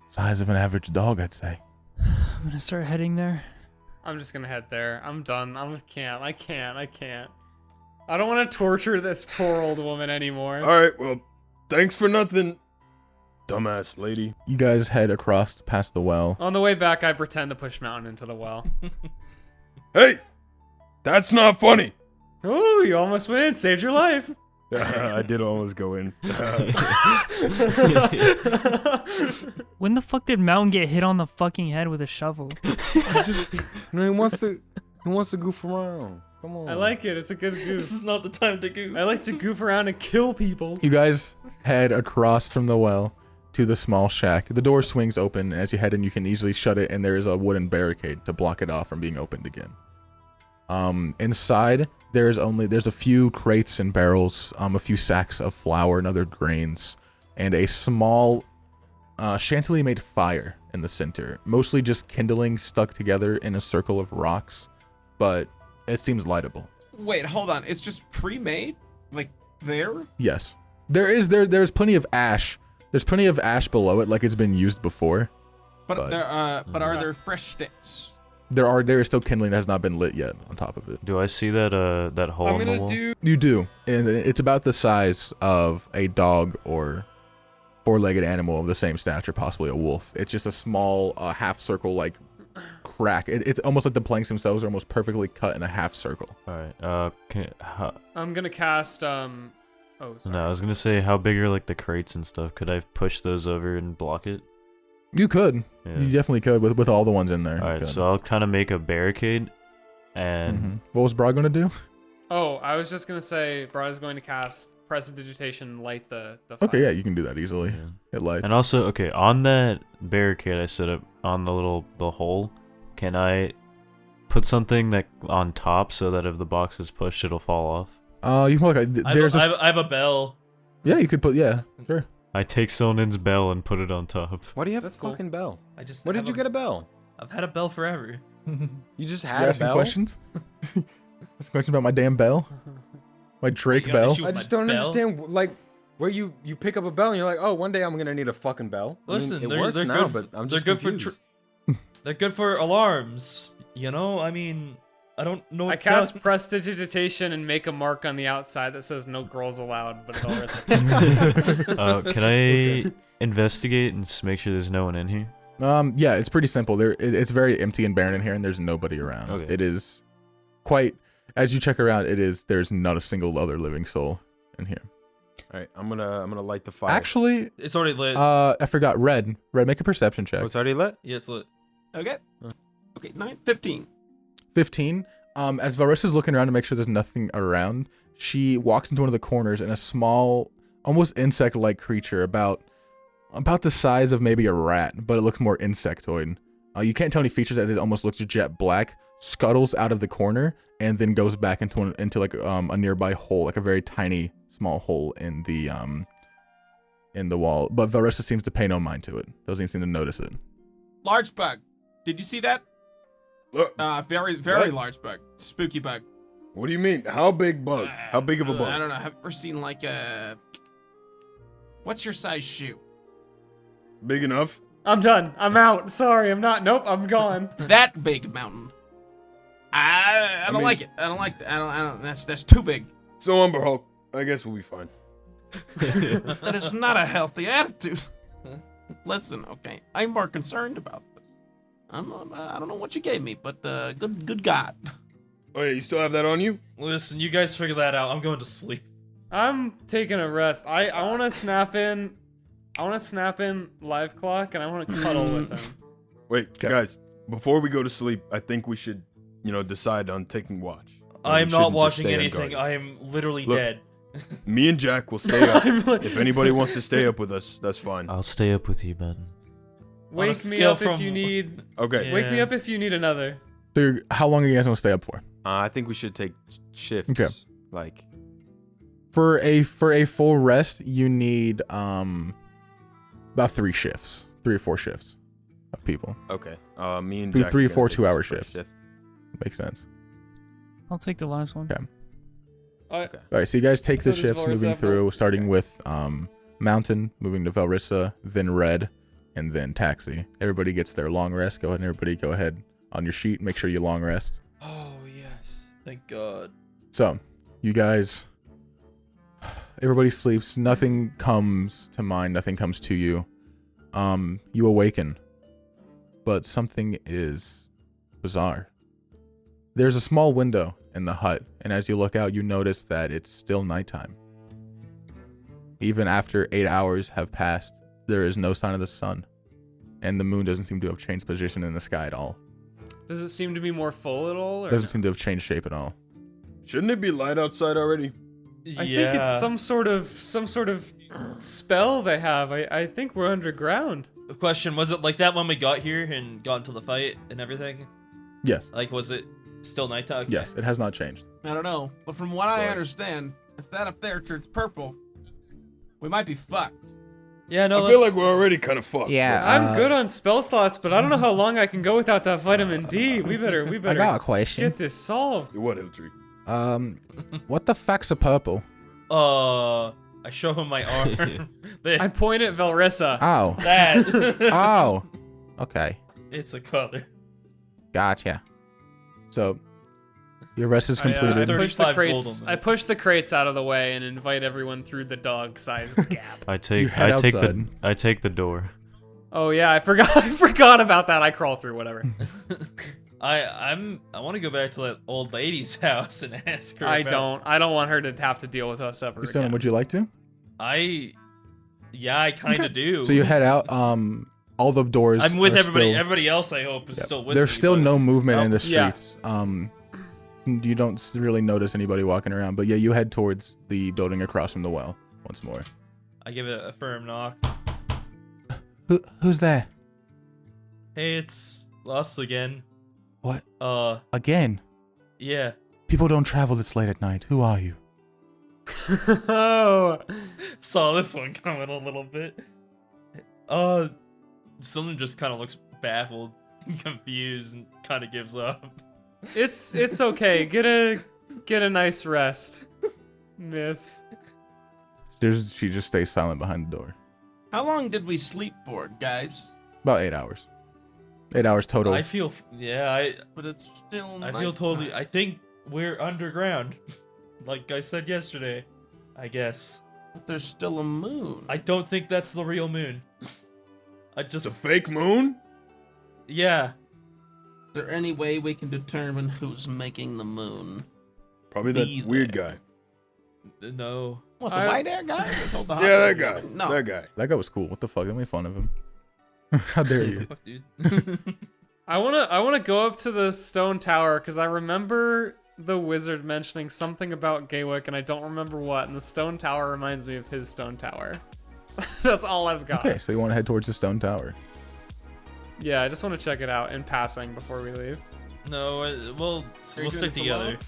size of an average dog, I'd say. I'm gonna start heading there. I'm just gonna head there. I'm done. I can't. I don't want to torture this poor old woman anymore. All right, well, thanks for nothing, dumbass lady. You guys head across past the well. On the way back, I pretend to push Mountain into the well. Hey, that's not funny. Ooh, you almost went in. Saved your life. I did almost go in. When the fuck did Mountain get hit on the fucking head with a shovel? No, he wants to goof around. Come on. I like it. It's a good This goof. is not the time to goof. I like to goof around and kill people. You guys head across from the well to the small shack. The door swings open, and as you head in, you can easily shut it, and there is a wooden barricade to block it off from being opened again. Inside, there's a few crates and barrels, a few sacks of flour and other grains, and a small shantily made fire in the center. Mostly just kindling stuck together in a circle of rocks, but it seems lightable. Wait, hold on. It's just pre-made? Like there? Yes. There's plenty of ash. There's plenty of ash below it, like it's been used before. But But- are there fresh sticks? There is still kindling that has not been lit yet on top of it. Do I see that that hole I'm in the gonna wall? do. You do, and it's about the size of a dog or four-legged animal of the same stature, possibly a wolf. It's just a small half circle like crack. It's almost like the planks themselves are almost perfectly cut in a half circle. All right. I'm gonna cast. Oh, sorry. No, I was gonna say, how big are like the crates and stuff? Could I push those over and block it? You could. Yeah. You definitely could with all the ones in there. All you right, could. so I'll kind of make a barricade, and Mhm. What was Br'aad gonna do? Oh, I was just gonna say, Br'aad is going to cast Prestidigitation and light the fire. Okay, yeah, you can do that easily. Yeah. It lights. and also, okay, on that barricade I set up on the hole, can I put something that on top so that if the box is pushed, it'll fall off? You can look. I There's have a bell. Yeah, you could put. Yeah, sure. I take Sonin's bell and put it on top. Why do you have That's a cool. fucking bell? I just. When have did you get a bell? I've had a bell forever. You just You had a asking bell? questions? Asking questions about my damn bell? My Drake You got an bell? issue I with just my don't bell? understand, like, where you pick up a bell and you're like, oh, one day I'm gonna need a fucking bell. Listen, I mean, it they're- works they're now, good- but I'm they're just good for confused. They're good for alarms. You know, I mean, I don't know. I What's cast done. prestidigitation and make a mark on the outside that says no girls allowed, but Velrisa. Can I investigate and make sure there's no one in here? Yeah, it's pretty simple. It's very empty and barren in here, and there's nobody around. Okay. It is quite. As you check around, there's not a single other living soul in here. All right, I'm gonna light the fire. Actually, It's already lit. I forgot. Red, make a perception check. Oh, it's already lit? Yeah, it's lit. Okay. Okay, 15. 15. As Velrisa's looking around to make sure there's nothing around, she walks into one of the corners, and a small, almost insect-like creature, about the size of maybe a rat, but it looks more insectoid. You can't tell any features as it almost looks jet black, scuttles out of the corner, and then goes back into like a nearby hole, like a very tiny, small hole in the wall. But Velrisa seems to pay no mind to it. Doesn't even seem to notice it. Large bug. Did you see that? Look, Very What? large bug. Spooky bug. what do you mean? How big bug? How big of a I bug? don't know. Have you ever seen like a... What's your size shoe? Big enough? I'm done. I'm out. Sorry, I'm not. Nope, I'm gone. That big mountain. I don't mean- like it. I don't like that. I don't. That's too big. So, Umber Hulk, I guess we'll be fine. That is not a healthy attitude. Listen, okay, I'm more concerned about this. I don't know what you gave me, but good God. Oh yeah, you still have that on you? Listen, you guys figure that out. I'm going to sleep. I'm taking a rest. I want to snap in. I want to snap in live clock, and I want to cuddle with him. Wait, Okay. guys, before we go to sleep, I think we should, decide on taking watch. I am We not shouldn't just watching stay on anything. guard. I am literally Look. dead. Me and Jack will stay up. I'm like- If anybody wants to stay up with us, that's fine. I'll stay up with you, Ben. Wake me scale up if from- you need. Okay. Yeah. Wake me up if you need another. So, how long are you guys gonna stay up for? I think we should take shifts. Okay. Like, For a full rest, you need about 3 shifts, 3 or 4 shifts of people. okay. Me and Do Jack. 3 or gotta 4 take 2-hour the first shifts. shift. Makes sense. I'll take the last one. Okay. I, All right, so you guys take So the does shifts Velrisa moving have through, starting with Mountain, moving to Velrisa, then Red, and then Taxi. Everybody gets their long rest. Go ahead, and everybody go ahead on your sheet. Make sure you long rest. Oh yes. Thank God. So, you guys, everybody sleeps. Nothing comes to mind. Nothing comes to you. You awaken, but something is bizarre. There's a small window in the hut, and as you look out, you notice that it's still nighttime. Even after 8 hours have passed, there is no sign of the sun, and the moon doesn't seem to have changed position in the sky at all. does it seem to be more full at all? Or Doesn't no? seem to have changed shape at all. Shouldn't it be light outside already? I think it's some sort of spell they have. I think we're underground. The question, was it like that when we got here and got into the fight and everything? Yes, Like, was it still nighttime? Okay. yes, it has not changed. I don't know, but from what I Right. understand, if that up there turns purple, we might be fucked. Yeah, no, I feel let's- like we're already kind of fucked. I'm good on spell slots, but I don't know how long I can go without that vitamin D. We better I got a question. get this solved. What, Hilltree? What the fuck's a purple? I show him my arm. I point at Velrisa. Ow. that. Oh. Okay. It's a color. Gotcha. So, your rest is I completed. push the 35 crates. gold on I that. push the crates out of the way and invite everyone through the dog-sized gap. I You take head outside. I take the door. Oh yeah, I forgot. I forgot about that. I crawl through whatever. I want to go back to that old lady's house and ask her. I about- don't want her to have to deal with us ever Stunning, again. would you like to? Yeah, I kind of do. So you head out. All the doors. I'm with are everybody. still- Everybody else, I hope, is Yep. still with There's me. still but no movement in Oh, the yeah. streets. You don't really notice anybody walking around, but yeah, you head towards the building across from the well once more. I give it a firm knock. Who's there? Hey, it's us again. What? Again? Yeah. People don't travel this late at night. Who are you? Oh. Saw this one coming a little bit. Someone just kind of looks baffled, confused, and kind of gives up. It's okay. Get a nice rest, miss. She just stays silent behind the door. How long did we sleep for, guys? About 8 hours. 8 hours total. I feel, But it's still I feel totally. nighttime. I think we're underground, like I said yesterday. I guess. But there's still a moon. I don't think that's the real moon. I It's a just, fake moon? yeah. Is there any way we can determine who's making the moon? Probably Be that weird there. guy. No. What, the I- white hair guy? That told the hot Yeah, that girl guy. something? No. That guy. That guy was cool. What the fuck? They made fun of him. How dare you? Dude. I wanna go up to the stone tower because I remember the wizard mentioning something about Gaywick and I don't remember what. And the stone tower reminds me of his stone tower. That's all I've got. Okay, so you want to head towards the stone tower. Yeah, I just want to check it out in passing before we leave. No, we'll you we'll doing stick this alone? together.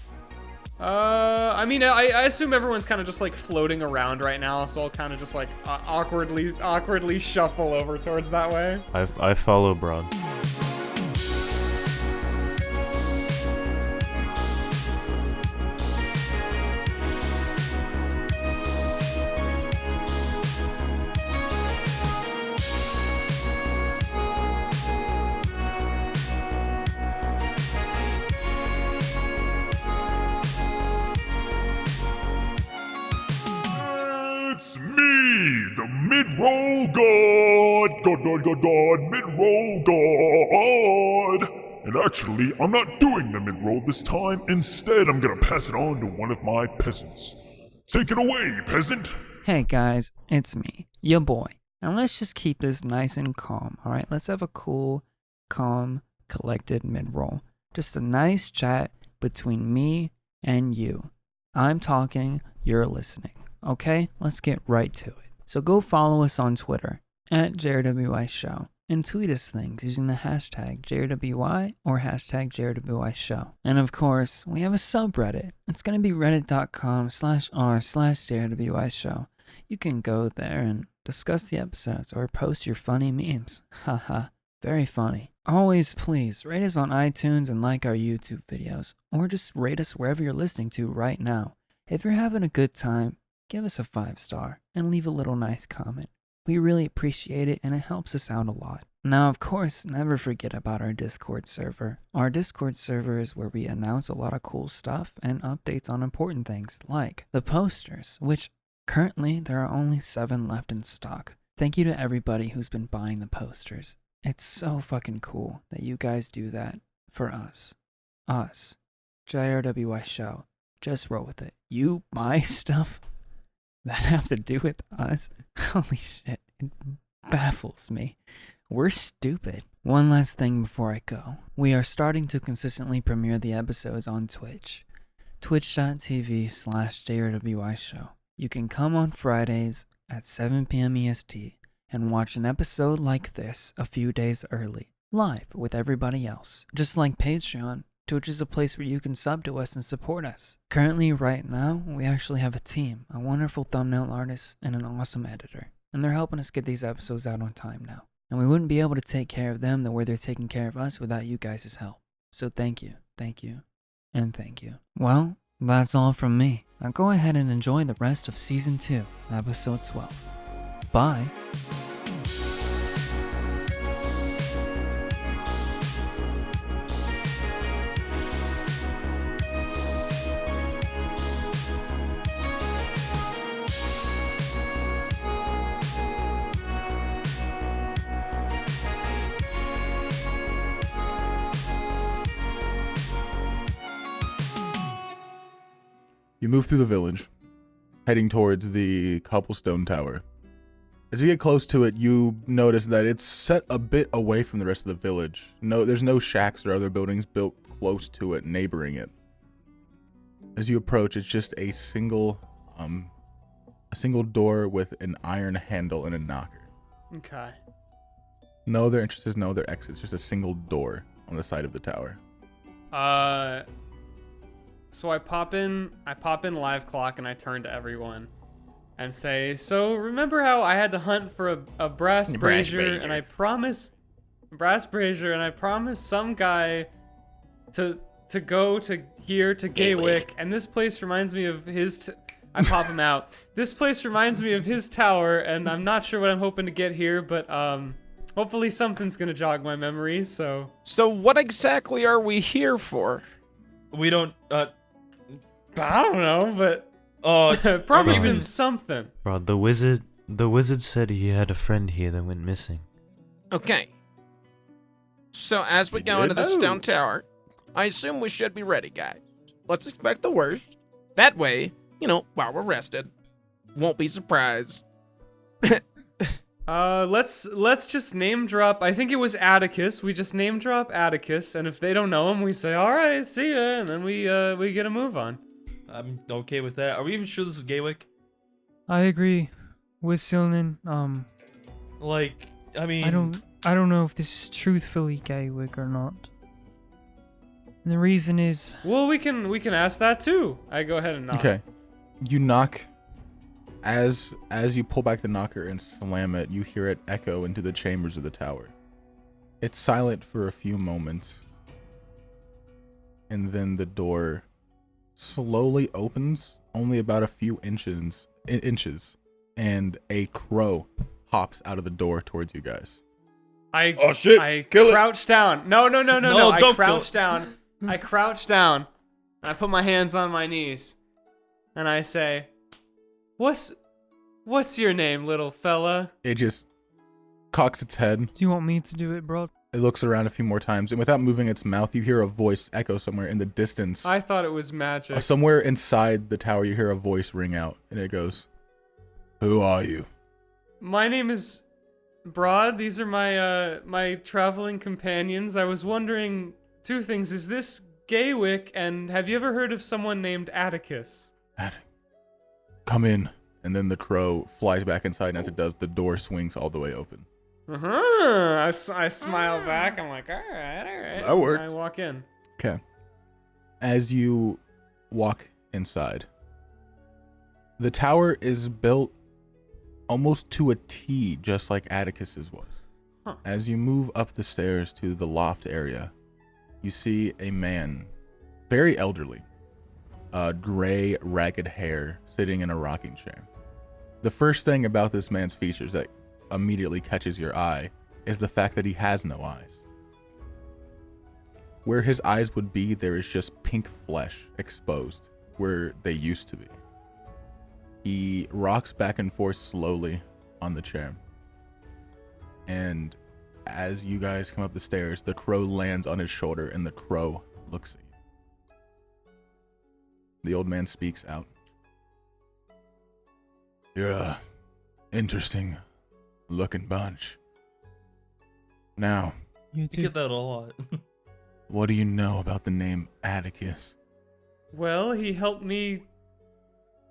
I mean, I assume everyone's kind of just like floating around right now, so I'll kind of just like awkwardly shuffle over towards that way. I follow Br'aad. It's me, the mid-roll god, mid-roll god. And actually, I'm not doing the mid-roll this time. Instead, I'm gonna pass it on to one of my peasants. Take it away, peasant. Hey guys, it's me, your boy. And let's just keep this nice and calm, alright? Let's have a cool, calm, collected mid-roll. Just a nice chat between me and you. I'm talking, you're listening. Okay, let's get right to it. So go follow us on Twitter at JRWI Show and tweet us things using the hashtag JRWI or hashtag JRWI Show. And of course, we have a subreddit. It's going to be reddit.com/r/JRWI Show. You can go there and discuss the episodes or post your funny memes. Haha, very funny. Always please rate us on iTunes and like our YouTube videos, or just rate us wherever you're listening to right now. If you're having a good time, give us a 5-star and leave a little nice comment. We really appreciate it and it helps us out a lot. Now, of course, never forget about our Discord server. Our Discord server is where we announce a lot of cool stuff and updates on important things like the posters, which currently there are only 7 left in stock. Thank you to everybody who's been buying the posters. It's so fucking cool that you guys do that for us. Us. JRWI Show. Just roll with it. You buy stuff that have to do with us? Holy shit. It baffles me. We're stupid. One last thing before I go. We are starting to consistently premiere the episodes on Twitch. Twitch.tv/JRWI Show. You can come on Fridays at 7 p.m. EST and watch an episode like this a few days early, live with everybody else. Just like Patreon, Twitch is a place where you can sub to us and support us. Currently, right now, we actually have a team, a wonderful thumbnail artist, and an awesome editor. And they're helping us get these episodes out on time now. And we wouldn't be able to take care of them the way they're taking care of us without you guys' help. So thank you, and thank you. Well, that's all from me. Now go ahead and enjoy the rest of Season 2, Episode 12. Bye. You move through the village, heading towards the cobblestone tower. As you get close to it, you notice that it's set a bit away from the rest of the village. There's no shacks or other buildings built close to it, neighboring it. As you approach, it's just a single door with an iron handle and a knocker. Okay. No other entrances, no other exits, just a single door on the side of the tower. So I pop in live clock and I turn to everyone and say, so remember how I had to hunt for a brass brazier and I promised some guy to go to here to Gaywick, and this place reminds me of his I pop him out. This place reminds me of his tower, and I'm not sure what I'm hoping to get here, but hopefully something's gonna jog my memory, so. So what exactly are we here for? We don't. I don't know, but promised him something. Bro, the wizard said he had a friend here that went missing. Okay. So as we go into the stone tower, I assume we should be ready, guys. Let's expect the worst. That way, while we're rested, won't be surprised. Let's just name drop. I think it was Atticus. We just name drop Atticus, and if they don't know him, we say, "All right, see ya," and then we get a move on. I'm okay with that. Are we even sure this is Gaywick? I agree with Silnan. I mean, I don't know if this is truthfully Gaywick or not. And the reason is, well, we can ask that too. I go ahead and knock. Okay. You knock. As you pull back the knocker and slam it, you hear it echo into the chambers of the tower. It's silent for a few moments. And then the door slowly opens, only about a few inches, and a crow hops out of the door towards you guys. I Kill it. crouch down. No. No, I don't crouch down. I crouch down. And I put my hands on my knees. And I say, What's your name, little fella? It just cocks its head. do you want me to do it, bro? It looks around a few more times, and without moving its mouth, you hear a voice echo somewhere in the distance. I thought it was magic. Somewhere inside the tower, you hear a voice ring out, and it goes, "Who are you?" My name is Br'aad. These are my traveling companions. I was wondering two things. Is this Gaywick, and have you ever heard of someone named Atticus? Come in. And then the crow flies back inside, and as it does, the door swings all the way open. I smile back. I'm like, all right. That worked. I walk in. Okay. As you walk inside, the tower is built almost to a T, just like Atticus's was. Huh. As you move up the stairs to the loft area, you see a man, very elderly, gray, ragged hair, sitting in a rocking chair. The first thing about this man's features that immediately catches your eye is the fact that he has no eyes. Where his eyes would be, there is just pink flesh exposed where they used to be. He rocks back and forth slowly on the chair. And as you guys come up the stairs, the crow lands on his shoulder, and the crow looks at you. The old man speaks out. "You're a interesting looking bunch. Now, You you too. get that a lot. what do you know about the name Atticus?" Well, he helped me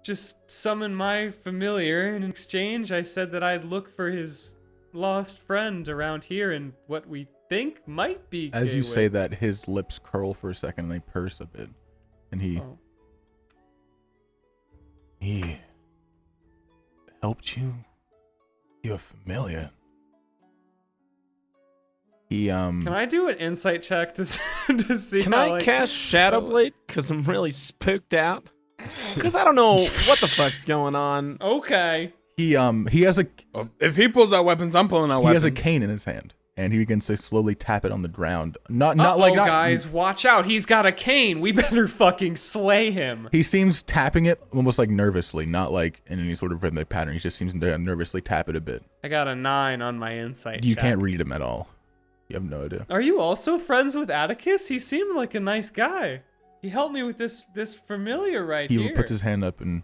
just summon my familiar. In exchange, I said that I'd look for his lost friend around here in what we think might be As you Gaywick. say that, his lips curl for a second and they purse a bit. And he helped you? You're familiar. He Can I do an insight check to see Can how, I like, cast Shadow Blade? Because I'm really spooked out. Because I don't know what the fuck's going on. Okay. he has a If he pulls out weapons, I'm pulling out he weapons. has a cane in his hand, and he begins to slowly tap it on the ground. Not guys, watch out. He's got a cane. We better fucking slay him. He seems tapping it almost like nervously, not like in any sort of rhythmic pattern. He just seems to nervously tap it a bit. I got a 9 on my insight You check. can't read him at all. You have no idea. Are you also friends with Atticus? He seemed like a nice guy. He helped me with this familiar right He here. puts his hand up and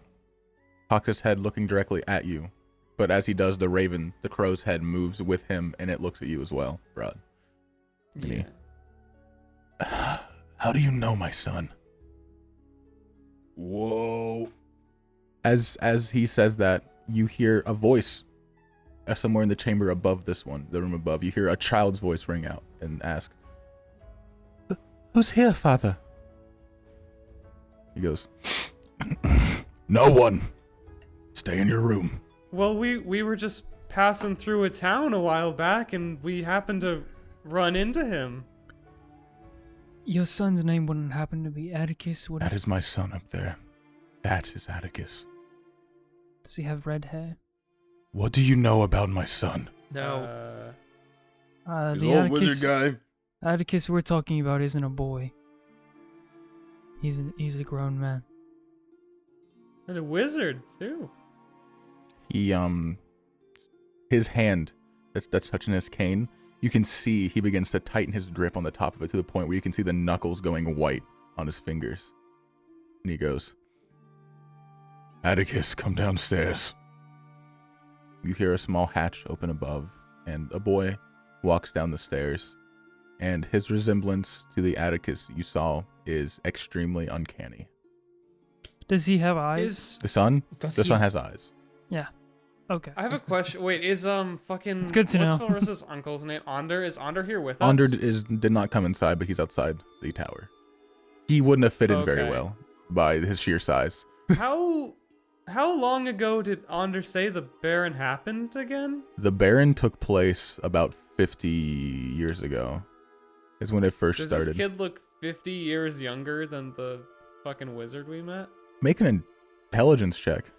cocks his head, looking directly at you. But as he does, the crow's head moves with him, and it looks at you as well, Br'aad. Yeah. How do you know my son? Whoa. As he says that, you hear a voice somewhere in the chamber above this one, the room above. You hear a child's voice ring out and ask, "Who's here, father?" He goes, no one. Stay in your room. Well, we were just passing through a town a while back, and we happened to run into him. Your son's name wouldn't happen to be Atticus, would That it? is my son up there. That's his Atticus. Does he have red hair? What do you know about my son? No. He's The an old Atticus, wizard guy. Atticus we're talking about isn't a boy. He's a grown man. And a wizard, too. He, his hand that's touching his cane, you can see he begins to tighten his grip on the top of it to the point where you can see the knuckles going white on his fingers. And he goes, Atticus, come downstairs. You hear a small hatch open above, and a boy walks down the stairs, and his resemblance to the Atticus you saw is extremely uncanny. Does he have eyes? The son? Does The he- son has eyes. Yeah. Okay. I have a question. Wait, is fucking It's good to what's know. Velrisa's uncle's name? Onder? Is Onder here with us? Onder did not come inside, but he's outside the tower. He wouldn't have fit in very Okay. well by his sheer size. How long ago did Onder say the Baron happened again? The Baron took place about 50 years ago. Is when it first Does started. this kid look 50 years younger than the fucking wizard we met? Make an intelligence check.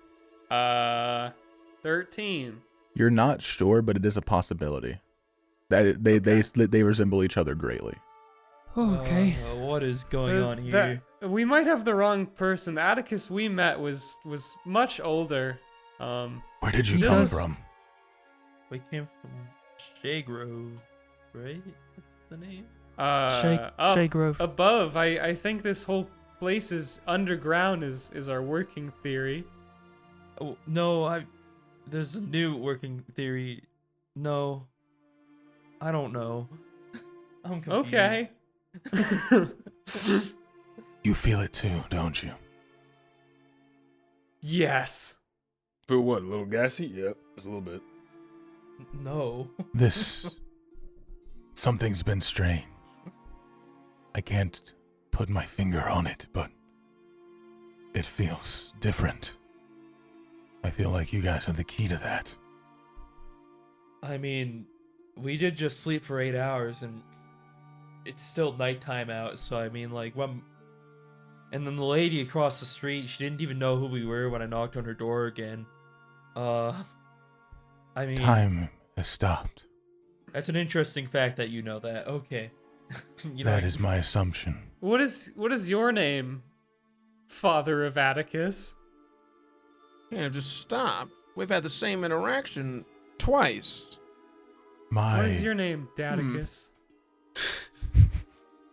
13. You're not sure, but it is a possibility. That they resemble each other greatly. Okay. What is going on here? We might have the wrong person. The Atticus we met was much older. Where did you He come does- from? We came from Shaygrove, right? That's the name? Shaygrove. Above. I think this whole place is underground is our working theory. Oh, no, there's a new working theory. No. I don't know. I'm confused. Okay. You feel it too, don't you? Yes. Feel what? A little gassy? Yep, just a little bit. No. This... Something's been strange. I can't put my finger on it, but... It feels different. I feel like you guys are the key to that. I mean, we did just sleep for 8 hours and it's still nighttime out, so I mean, like, and then the lady across the street, she didn't even know who we were when I knocked on her door again. I mean... Time has stopped. That's an interesting fact that you know that. Okay. That is my assumption. What is your name, Father of Atticus? Yeah, just stop. We've had the same interaction twice. What is your name, Dadicus?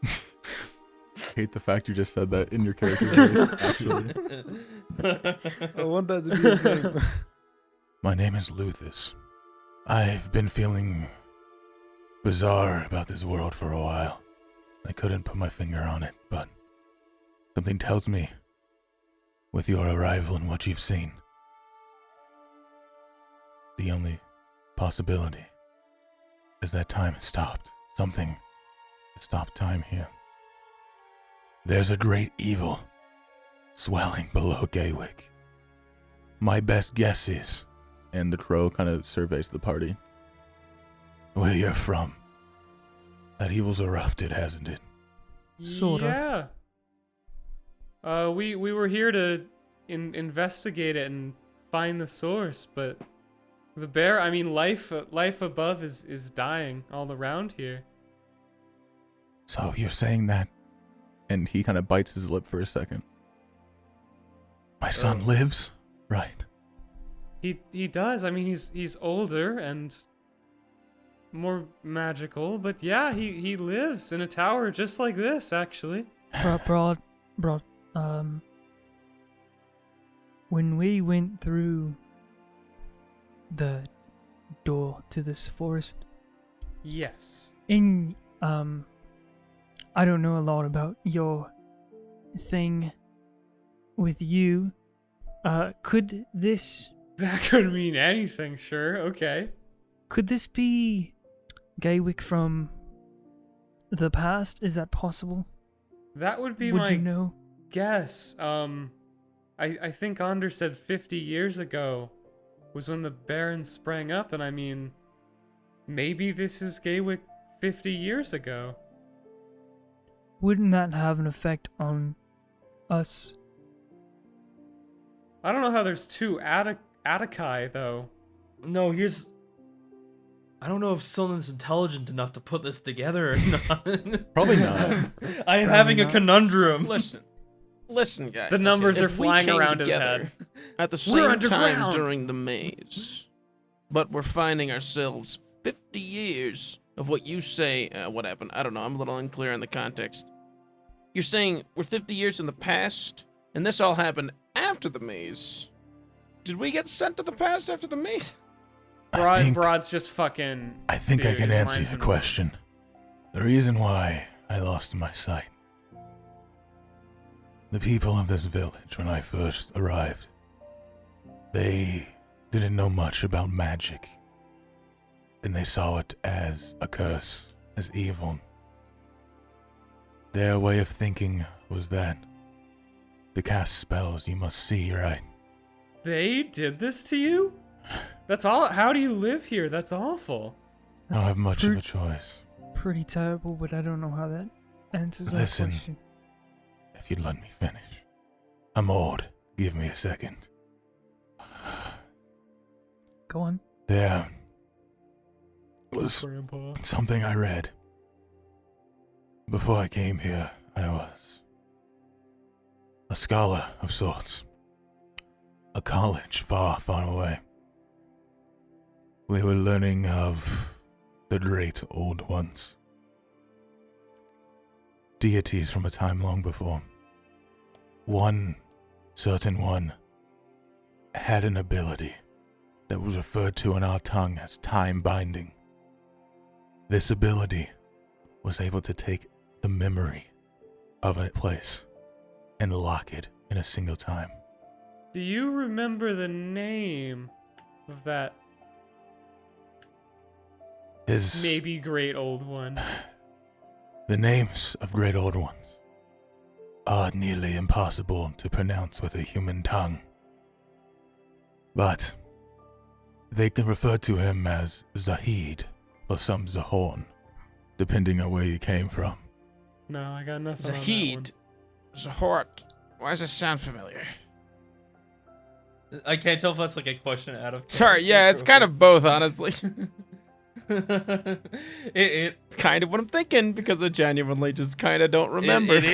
I hate the fact you just said that in your character voice, actually. I want that to be his name. My name is Luthus. I've been feeling bizarre about this world for a while. I couldn't put my finger on it, but something tells me, with your arrival and what you've seen, the only possibility is that time has stopped. Something has stopped time here. There's a great evil swelling below Gaywick. My best guess is, and the crow kind of surveys the party, where you're from. That evil's erupted, hasn't it? Sort of. Yeah. We were here to investigate it and find the source, but the bear, I mean, life above is dying all around here. So you're saying that? And he kind of bites his lip for a second. My son lives? Right. He does. I mean, he's older and more magical, but yeah, he lives in a tower just like this, actually. Br'aad, when we went through the door to this forest, Yes. I don't know a lot about your thing with you. Could this That could mean anything, sure. Okay. be Gaywick from the past? Is that possible? That would be Would my you know? guess. I think Onder said 50 years ago was when the Baron sprang up, and I mean, maybe this is Gaywick 50 years ago. Wouldn't that have an effect on us? I don't know how there's two Attikai, though. No, I don't know if Sylvan's intelligent enough to put this together or not. Probably not. I am having a conundrum. Listen, guys. The numbers are if we flying came around his together head. at the We're same time underground. during the maze, but we're finding ourselves 50 years of what you say. What happened? I don't know. I'm a little unclear on the context. You're saying we're 50 years in the past, and this all happened after the maze. Did we get sent to the past after the maze? Br'aad's just fucking. I think I dude, can his answer mind's your been- question. The reason why I lost my sight. The people of this village, when I first arrived, they didn't know much about magic. And they saw it as a curse, as evil. Their way of thinking was that to cast spells you must see right. They did this to you? That's all. How do you live here? That's awful. I don't have much of a choice. Pretty terrible, but I don't know how that answers our Listen. question. If you'd let me finish. I'm old. Give me a second. Go on. There was Grandpa. something I read. Before I came here, I was a scholar of sorts. A college far, far away. We were learning of the great old ones. Deities from a time long before. One certain one had an ability that was referred to in our tongue as time binding. This ability was able to take the memory of a place and lock it in a single time. Do you remember the name of that His maybe great old one? The names of great old ones are nearly impossible to pronounce with a human tongue. But they can refer to him as Zahid or some Zahorn, depending on where you came from. No, I got nothing. Zahid. Zahort. Why does it sound familiar? I can't tell if that's like a question out of. Sorry, yeah, it's kind of both, honestly. It's Kind of what I'm thinking because I genuinely just kind of don't remember. It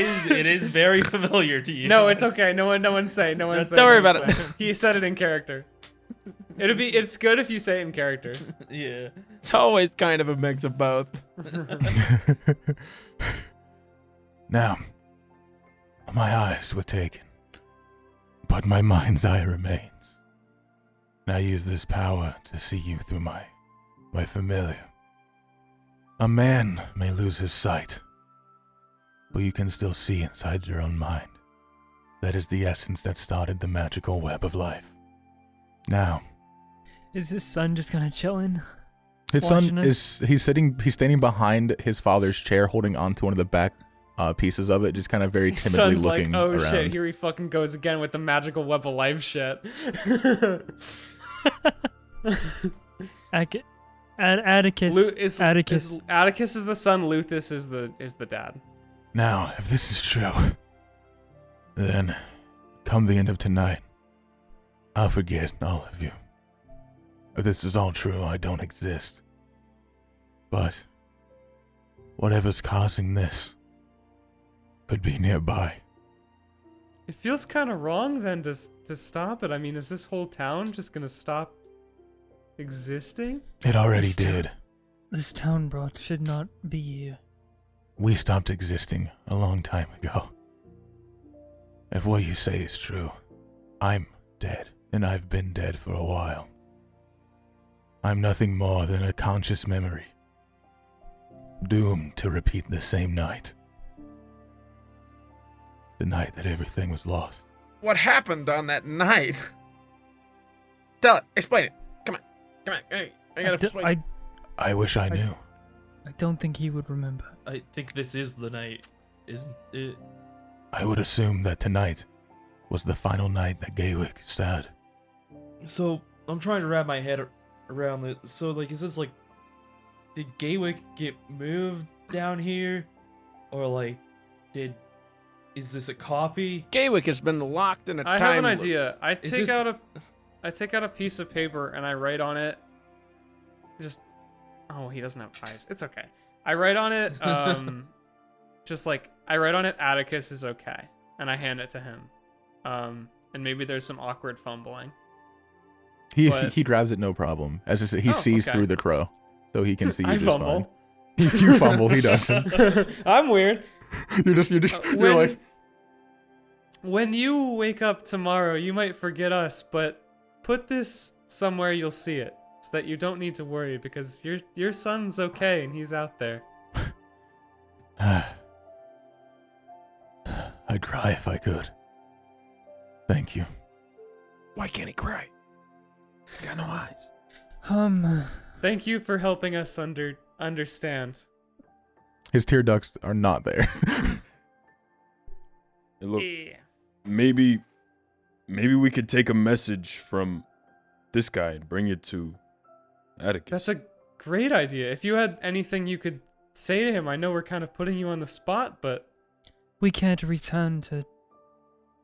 is very familiar to you. No, it's okay. No one say. Don't worry about it. He said it in character. It's good if you say it in character. Yeah. It's always kind of a mix of both. Now, my eyes were taken, but my mind's eye remains. And I use this power to see you through my familiar. A man may lose his sight, but you can still see inside your own mind. That is the essence that started the magical web of life. Now, Is his son just gonna chill in? His son Watching us? he's standing behind his father's chair, holding on to one of the back pieces of it, just kind of very His timidly son's looking like, oh around. shit, here he fucking goes again with the magical web of life shit. Atticus. Atticus. Atticus is the son. Luthus is the dad. now, if this is true, then come the end of tonight, I'll forget all of you. If this is all true, I don't exist. But whatever's causing this could be nearby. It feels kind of wrong then to stop it. I mean, is this whole town just gonna stop existing? It already This town- did. This town, Br'aad, should not be here. We stopped existing a long time ago. If what you say is true, I'm dead, and I've been dead for a while. I'm nothing more than a conscious memory, doomed to repeat the same night. The night that everything was lost. What happened on that night? Tell it. Explain it. Come on. Hey, I gotta explain. I wish I knew. I don't think he would remember. I think this is the night, isn't it? I would assume that tonight was the final night that Gaywick sad. So I'm trying to wrap my head around this. So like, is this like, did Gaywick get moved down here, or like, is this a copy? Gaywick has been locked in a I time have an loop. idea. I Is take this- out a piece of paper and I write on it. Just, oh, he doesn't have eyes. It's okay. I write on it. Just like I write on it. Atticus is okay, and I hand it to him. And maybe there's some awkward fumbling. But- He grabs it no problem. As I said, he Oh, sees okay. through the crow, so he can see you I just fumble. fine. You fumble, he doesn't. I'm weird. You're like, When you wake up tomorrow, you might forget us, but put this somewhere you'll see it, so that you don't need to worry, because your son's okay and he's out there. I'd cry if I could. Thank you. Why can't he cry? Got no eyes. Thank you for helping us understand. his tear ducts are not there. Hey, look, maybe we could take a message from this guy and bring it to Atticus. That's a great idea. If you had anything you could say to him, I know we're kind of putting you on the spot, but We can't return to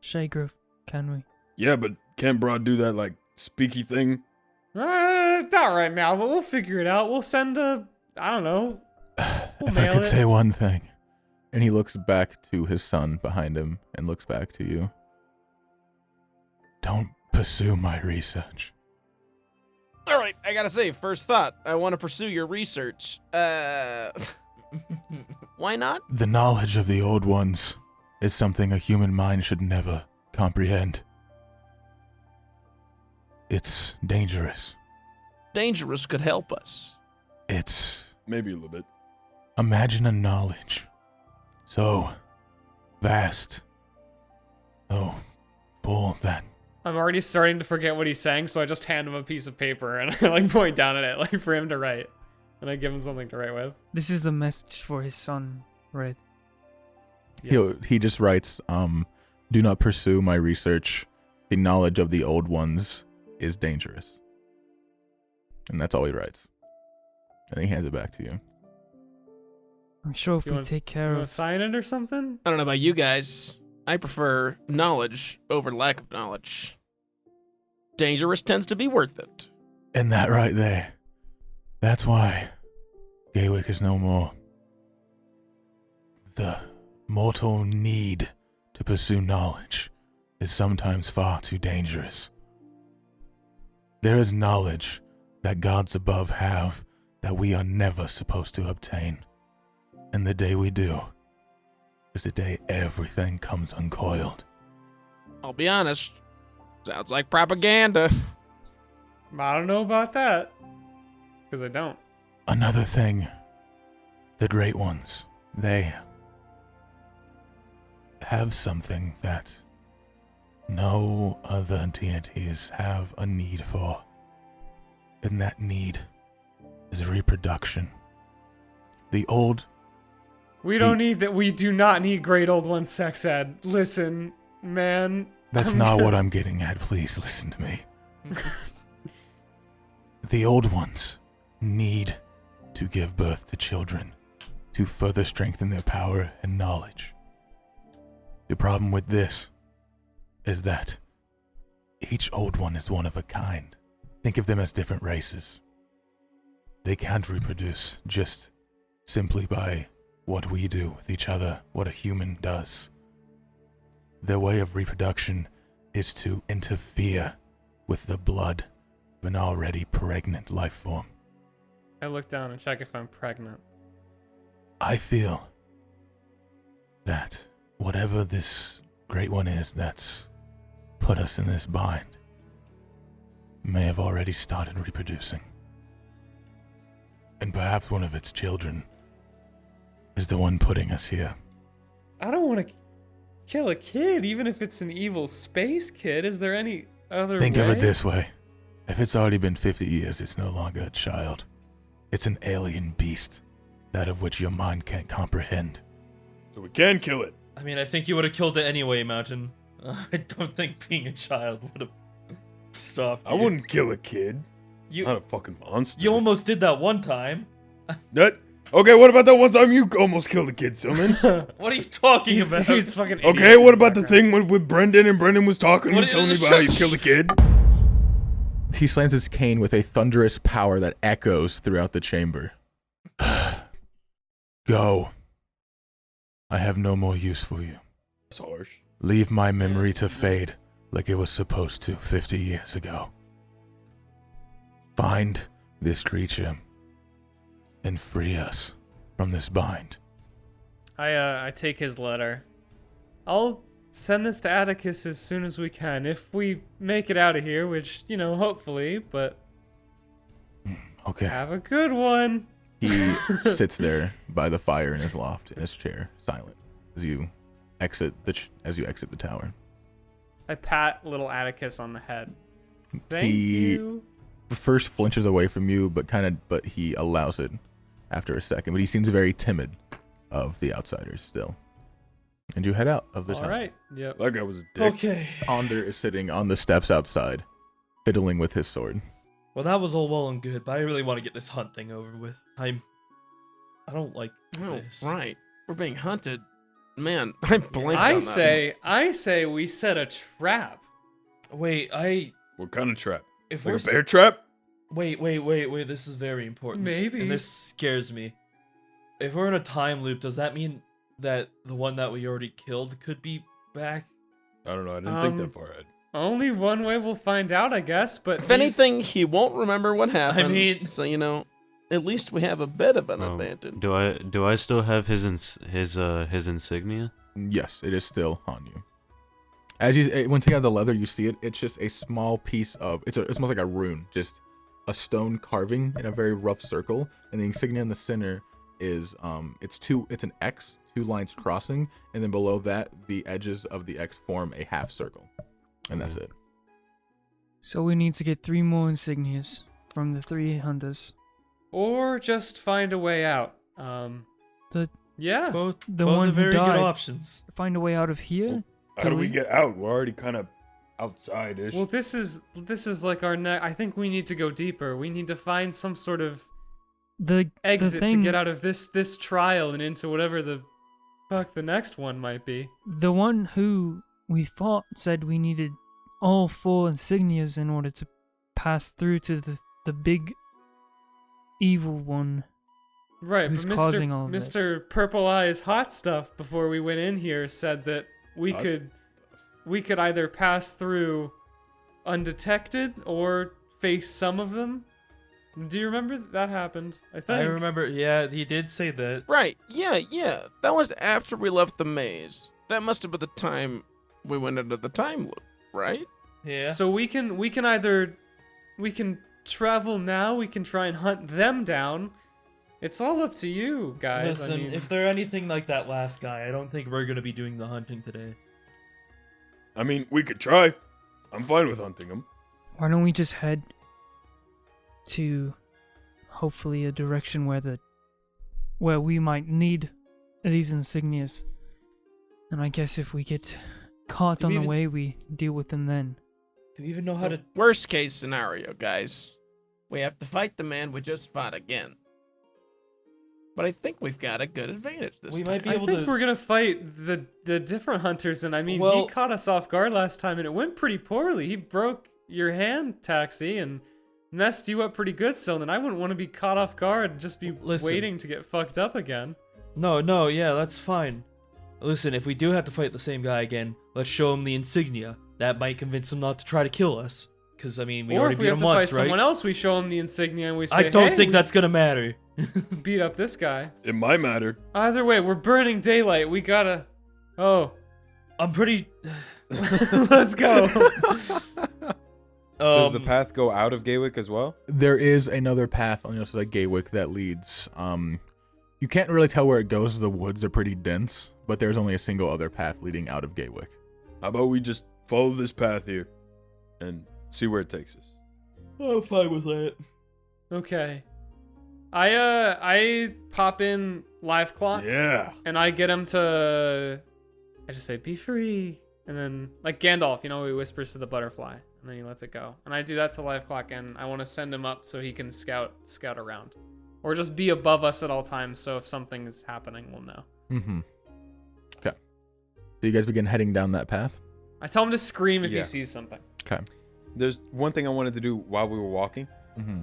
Shaygrove, can we? Yeah, but can't Br'aad do that like speaky thing? not right now. But we'll figure it out. We'll send a, I don't know. We'll If I mail could it. say one thing. And he looks back to his son behind him and looks back to you. Don't pursue my research. All right, I gotta say, first thought, I want to pursue your research. Why not? The knowledge of the Old Ones is something a human mind should never comprehend. It's dangerous. Dangerous could help us. It's... Maybe a little bit. Imagine a knowledge so vast, so full that I'm already starting to forget what he's saying, so I just hand him a piece of paper and I like point down at it, like for him to write, and I give him something to write with. This is the message for his son, Red. He just writes, do not pursue my research. The knowledge of the Old Ones is dangerous. And that's all he writes. And he hands it back to you. I'm sure if You we want- take You care want to of... sign it or something? I don't know about you guys. I prefer knowledge over lack of knowledge. Dangerous tends to be worth it. and that right there. That's why Gaywick is no more. The mortal need to pursue knowledge is sometimes far too dangerous. There is knowledge that gods above have that we are never supposed to obtain. And the day we do is the day everything comes uncoiled. I'll be honest. Sounds like propaganda. I don't know about that. Because I don't. Another thing, the Great Ones, they have something that no other deities have a need for. And that need is reproduction. The old... We don't need that. We do not need great old one sex ed. Listen, man. That's not what I'm getting at. Please listen to me. The old ones need to give birth to children to further strengthen their power and knowledge. The problem with this is that each old one is one of a kind. Think of them as different races. They can't reproduce just simply by what we do with each other, what a human does. Their way of reproduction is to interfere with the blood of an already pregnant life form. I look down and check if I'm pregnant. I feel that whatever this great one is that's put us in this bind may have already started reproducing. And perhaps one of its children is the one putting us here. I don't want to kill a kid, even if it's an evil space kid. Is there any other Think way? of it this way. If it's already been 50 years, it's no longer a child. It's an alien beast, that of which your mind can't comprehend. So we can kill it. I mean, I think you would have killed it anyway, Mountain. I don't think being a child would have stopped you. I wouldn't kill a kid. You, Not a fucking monster. you almost did that one time. That, okay, what about that one time you almost killed a kid, Silman? What are you talking about? He's fucking Okay, idiots what in about the background. thing with Brendan and Brendan was talking What- and telling me about how you killed a kid? He slams his cane with a thunderous power that echoes throughout the chamber. Go. I have no more use for you. That's harsh. Leave my memory to fade like it was supposed to 50 years ago. Find this creature and free us from this bind. I take his letter. I'll send this to Atticus as soon as we can, if we make it out of here, which, you know, hopefully, but Okay. have a good one. He sits there by the fire in his loft in his chair, silent, as you exit the tower. I pat little Atticus on the head. Thank He- you. First flinches away from you, but he allows it after a second. But he seems very timid of the outsiders still. And you head out of the All tower. right. Yep. That guy was a dick. Okay. Onder is sitting on the steps outside, fiddling with his sword. Well, that was all well and good, but I really want to get this hunt thing over with. I don't like Oh, this. right. We're being hunted. Man, I blanked on that. I say we set a trap. Wait, What kind of trap? if Like we're a bear trap? wait, this is very important. Maybe. And this scares me. If we're in a time loop, does that mean that the one that we already killed could be back? I don't know. I didn't think that far ahead. Only one way we'll find out, I guess. But If anything, he won't remember what happened. mean- so you know, at least we have a bit of an Oh, advantage. do I still have his insignia? Yes, it is still on you. As you when taking out the leather, you see it. It's just a small piece of it's almost like a rune, just a stone carving in a very rough circle, and the insignia in the center is it's an X, two lines crossing, and then below that the edges of the X form a half circle, and that's it. So we need to get 3 more insignias from the 3 hunters. or just find a way out. The Yeah. Both The both one are who very good died. options. find a way out of here. How do we we- get out? We're already kind of outside-ish. Well, this is like our I think we need to go deeper. We need to find some sort of The exit the to thing, get out of this trial and into whatever the fuck the next one might be. The one who we fought said we needed all 4 insignias in order to pass through to the big evil one. Right, Who's but causing all of Mr. Purple Eyes Hot Stuff before we went in here said that we Hot could either pass through undetected or face some of them. Do you remember that happened? I think. I remember, yeah, he did say that. Right. Yeah. That was after we left the maze. That must have been the time we went into the time loop, right? Yeah. So we can either travel now, we can try and hunt them down. It's all up to you, guys. Listen, I mean, if they're anything like that last guy, I don't think we're gonna be doing the hunting today. I mean, we could try. I'm fine with hunting them. Why don't we just head to hopefully a direction where we might need these insignias. And I guess if we get caught Do on we the even- way, we deal with them then. Do we even know how to? Worst case scenario, guys. We have to fight the man we just fought again. But I think we've got a good advantage this We time. might be I able think to. we're gonna fight the different hunters, and I mean, Well- he caught us off guard last time, and it went pretty poorly. He broke your hand, Taxi, and messed you up pretty good, Sylvan. I wouldn't want to be caught off guard and just be Listen. waiting to get fucked up again. No, yeah, that's fine. Listen, if we do have to fight the same guy again, let's show him the insignia. That might convince him not to try to kill us. Because, I mean, we Or already if we beat have him to fight once, right? someone else, we show him the insignia and we say, I don't hey, think we that's gonna matter. beat up this guy. It might matter. Either way, we're burning daylight. We gotta. Oh, I'm pretty. let's go. Does the path go out of Gaywick as well? There is another path on the other side of Gaywick that leads. You can't really tell where it goes. The woods are pretty dense, but there's only a single other path leading out of Gaywick. How about we just follow this path here and see where it takes us? I'm fine with that. Okay. I pop in Live Clock Yeah. and I get him to I just say, be free. And then, like Gandalf, he whispers to the butterfly, and then he lets it go. And I do that to Life Clock, and I want to send him up so he can scout around. Or just be above us at all times, so if something is happening, we'll know. Mm-hmm. Okay. So you guys begin heading down that path? I tell him to scream if Yeah. he sees something. Okay. There's one thing I wanted to do while we were walking. Mm-hmm.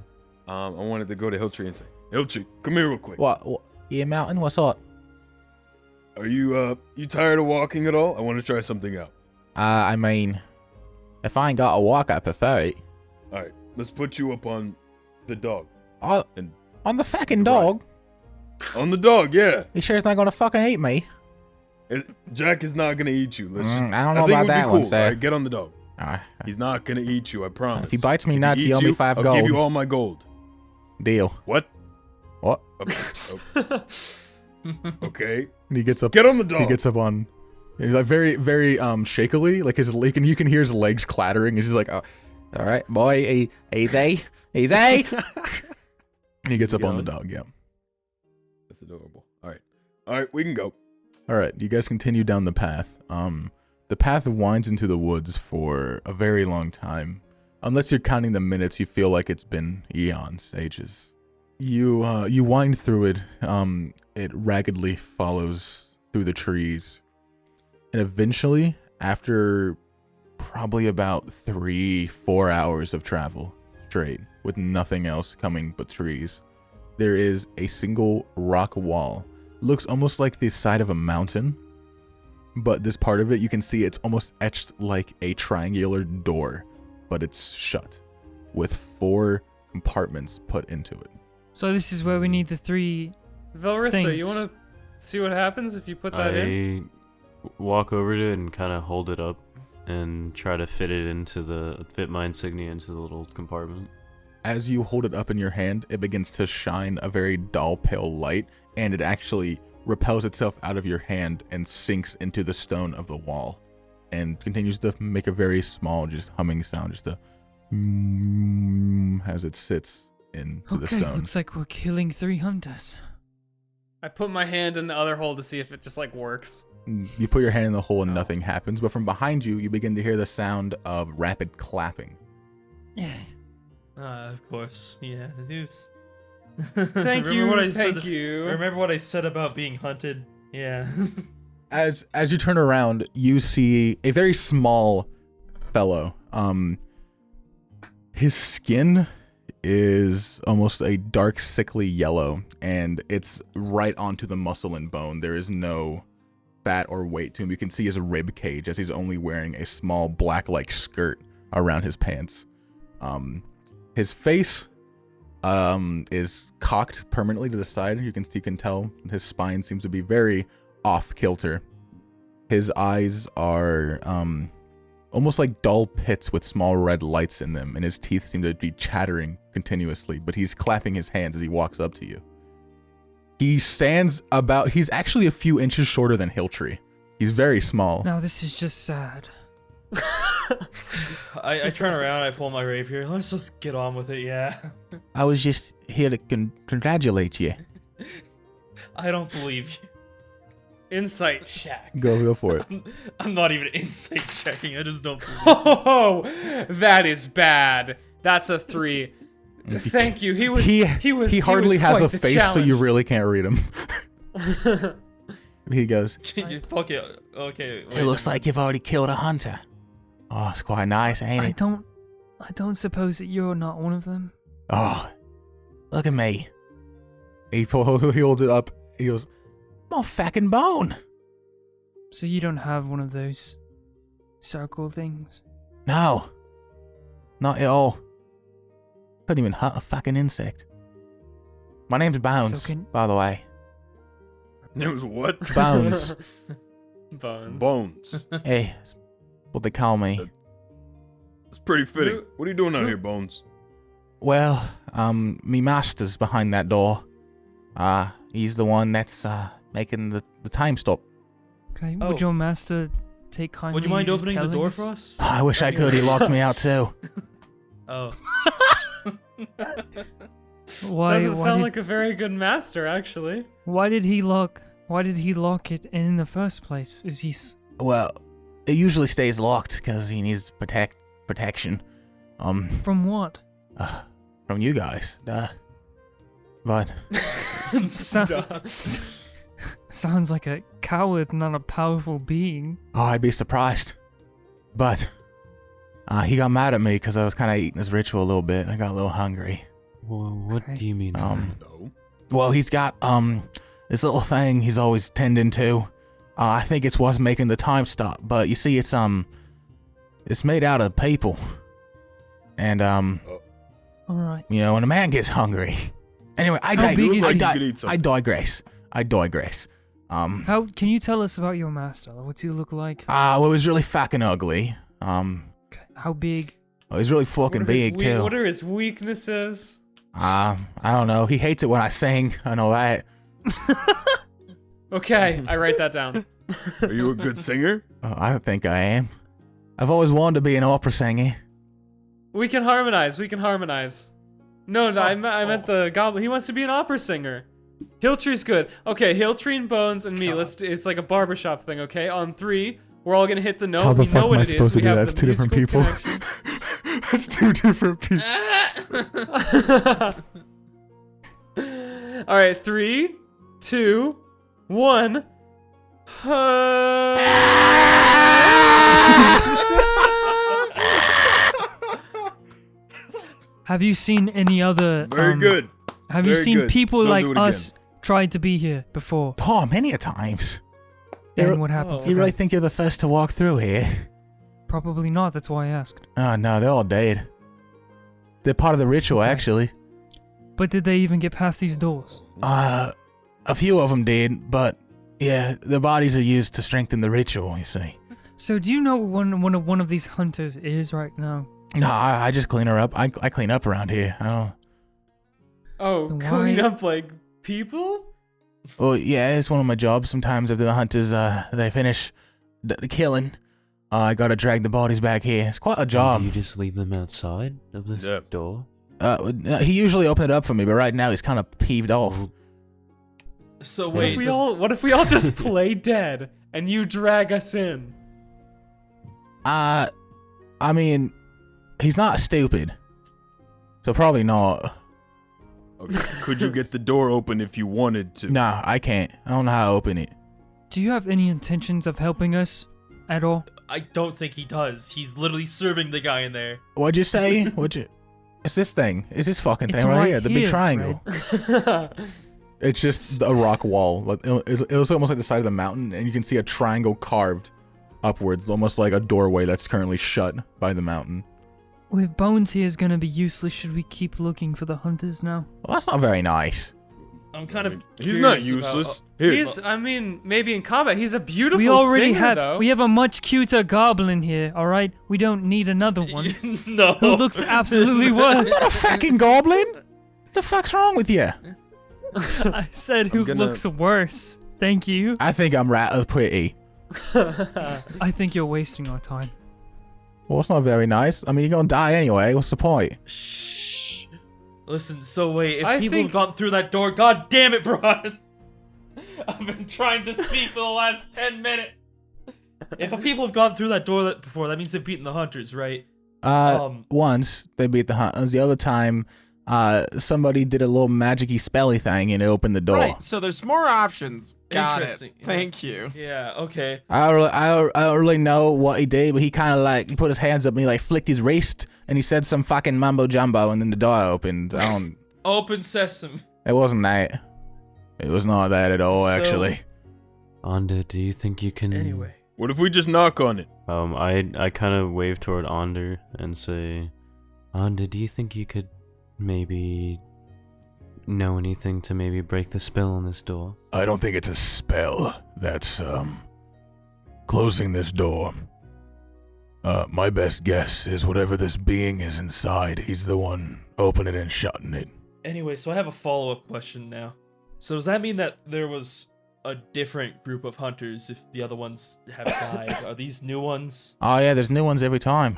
I wanted to go to Hilltree and say, Hilltree, come here real quick. What? Yeah, Mountain, what's up? Are you tired of walking at all? I want to try something out. I mean, if I ain't got to walk, I prefer it. All right, let's put you up on the dog. And On the fucking dog? on the dog, yeah. You sure it's not gonna fucking eat me? Jack is not gonna eat you. Let's just, I don't know think it about would be that cool. one, sir. All right, get on the dog. Ah, He's not gonna eat you, I promise. if he bites me If nuts, he eats owe me you, 5 I'll gold. give you all my gold. Deal. What? What? Okay. And he gets up. Get on the dog. He gets up on, like very, very shakily, like his leg, and you can hear his legs clattering. He's just like, oh, all right, boy, easy. And he gets up on the dog. Yeah. That's adorable. All right, we can go. All right, you guys continue down the path. The path winds into the woods for a very long time. Unless you're counting the minutes, you feel like it's been eons, ages. You wind through it. It raggedly follows through the trees. And eventually, after probably about 3-4 hours of travel straight, with nothing else coming but trees, there is a single rock wall. Looks almost like the side of a mountain, but this part of it, you can see it's almost etched like a triangular door, but it's shut, with 4 compartments put into it. So this is where we need the 3 Velrisa, things. you want to see what happens if you put that in? I walk over to it and kind of hold it up and try to fit my insignia into the little compartment. As you hold it up in your hand, it begins to shine a very dull, pale light, and it actually repels itself out of your hand and sinks into the stone of the wall, and continues to make a very small, just humming sound, just a as it sits into the Okay, stone. looks like we're killing 3 hunters. I put my hand in the other hole to see if it just like works. You put your hand in the hole and nothing happens, but from behind you, you begin to hear the sound of rapid clapping. Yeah. Of course. Yeah, Deuce. Thank you. Remember what I said about being hunted? Yeah. As you turn around, you see a very small fellow. His skin is almost a dark, sickly yellow, and it's right onto the muscle and bone. There is no fat or weight to him. You can see his rib cage as he's only wearing a small black-like skirt around his pants. His face is cocked permanently to the side. You can tell his spine seems to be very off kilter. His eyes are almost like dull pits with small red lights in them, and his teeth seem to be chattering continuously, but he's clapping his hands as he walks up to you. He's actually a few inches shorter than Hilltree. He's very small. Now this is just sad. I turn around, I pull my rapier. Let's just get on with it, yeah. I was just here to congratulate you. I don't believe you. Insight check. Go for it. I'm not even insight checking. I just don't believe you. Oh, that is bad. That's a 3. Thank you. He hardly has a quite the face, so you challenge. really can't read him. He goes, Fuck it. Okay. "It looks like you've already killed a hunter. Oh, it's quite nice, ain't I it? don't suppose that you're not one of them. Oh, look at me." He holds it up. He goes, "My fucking bone." So you don't have one of those circle things? No, not at all. Couldn't even hunt a fucking insect. My name's Bones, So by the way. Name was what? Bones. Bones. Hey, that's what they call me. It's pretty fitting. What are you doing out here, Bones? Well, me master's behind that door. He's the one that's making the time stop. Okay, Oh. would your master take kindly Would you mind just opening the telling door us? for us? I wish I could. He locked me out too. Oh. Why? Doesn't sound like a very good master, actually. Why did he lock it in the first place? Well, it usually stays locked because he needs protection. From what? From you guys. But Sounds like a coward, not a powerful being. oh, I'd be surprised. But he got mad at me because I was kind of eating his ritual a little bit. I got a little hungry. Well, what Okay. do you mean? No. Well, he's got this little thing he's always tending to. I think it's what's making the time stop. But you see, it's made out of people. And All right. you know, when a man gets hungry. Anyway, I How big is he? You could eat I something. digress. How can you tell us about your master? What's he look like? Well, it was really fucking ugly. How big? It was really fucking big too. What are his weaknesses? I don't know. He hates it when I sing. I know that. Okay, I write that down. Are you a good singer? I think I am. I've always wanted to be an opera singer. We can harmonize. No, I meant the goblin. He wants to be an opera singer. Hilltree's good. Okay, Hilltree and Bones and me. It's like a barbershop thing. Okay, on 3, we're all gonna hit the note. How the We know fuck what am I it is. supposed to We do have that? It's the two different musical people. connection. That's 2 different people. All right, 3, 2, 1. Have you seen any other? Very good. Have you Very seen good. people Don't like do it us tried to be here before? Oh, many a times. And what happens? You really think you're the first to walk through here? Probably not. That's why I asked. Oh no, they're all dead. They're part of the ritual, Okay. actually. But did they even get past these doors? A few of them did, but yeah, the bodies are used to strengthen the ritual. You see. So do you know what one of these hunters is right now? No, I just clean her up. I clean up around here. I don't. Oh, Then clean why- up like people? Well, yeah, it's one of my jobs. Sometimes after the hunters, they finish the killing, I gotta drag the bodies back here. It's quite a job. Do you just leave them outside of this Yeah. door? He usually opened it up for me, but right now he's kind of peeved off. So What wait, if we does- all? What if we all just play dead and you drag us in? I mean, he's not stupid, so probably not. Okay. Could you get the door open if you wanted to? Nah, I can't. I don't know how to open it. Do you have any intentions of helping us at all? I don't think he does. He's literally serving the guy in there. What'd you say? It's this thing. It's this fucking It's thing right right here, the big here, triangle. It's just a rock wall. Like it was almost like the side of the mountain, and you can see a triangle carved upwards, almost like a doorway that's currently shut by the mountain. Well, if Bones here is gonna be useless, should we keep looking for the hunters now? Well, that's not very nice. I'm kind of. He's not curious useless. about- Here. He's, I mean, maybe in combat, he's a beautiful We already singer, have. though. We have a much cuter goblin here. All right, we don't need another one. No. Who looks absolutely worse. What a fucking goblin? What the fuck's wrong with you? I said who gonna- looks worse. Thank you. I think I'm rather pretty. I think you're wasting our time. Well, it's not very nice. I mean, you're gonna die anyway. What's the point? Shh. Listen, so wait, if I people think- have gone through that door, god damn it, Br'aad! I've been trying to speak for the last 10 minutes. If people have gone through that door before, that means they've beaten the hunters, right? Once they beat the hunters. The other time, somebody did a little magic-y spelly thing and it opened the door. Right, so there's more options. Got it. Interesting. Thank you. Yeah, okay. I don't really know what he did, but he kind of like, he put his hands up and he like flicked his wrist and he said some fucking mumbo jumbo and then the door opened. Open sesame. It wasn't that. It was not that at all, So- actually. Onda, do you think you can... Anyway. What if we just knock on it? I kind of wave toward Onder and say, Onda, do you think you could maybe know anything to maybe break the spell on this door? I don't think it's a spell that's, closing this door. My best guess is whatever this being is inside, he's the one opening and shutting it. Anyway, so I have a follow-up question now. So does that mean that there was a different group of hunters if the other ones have died? Are these new ones? Oh yeah, there's new ones every time.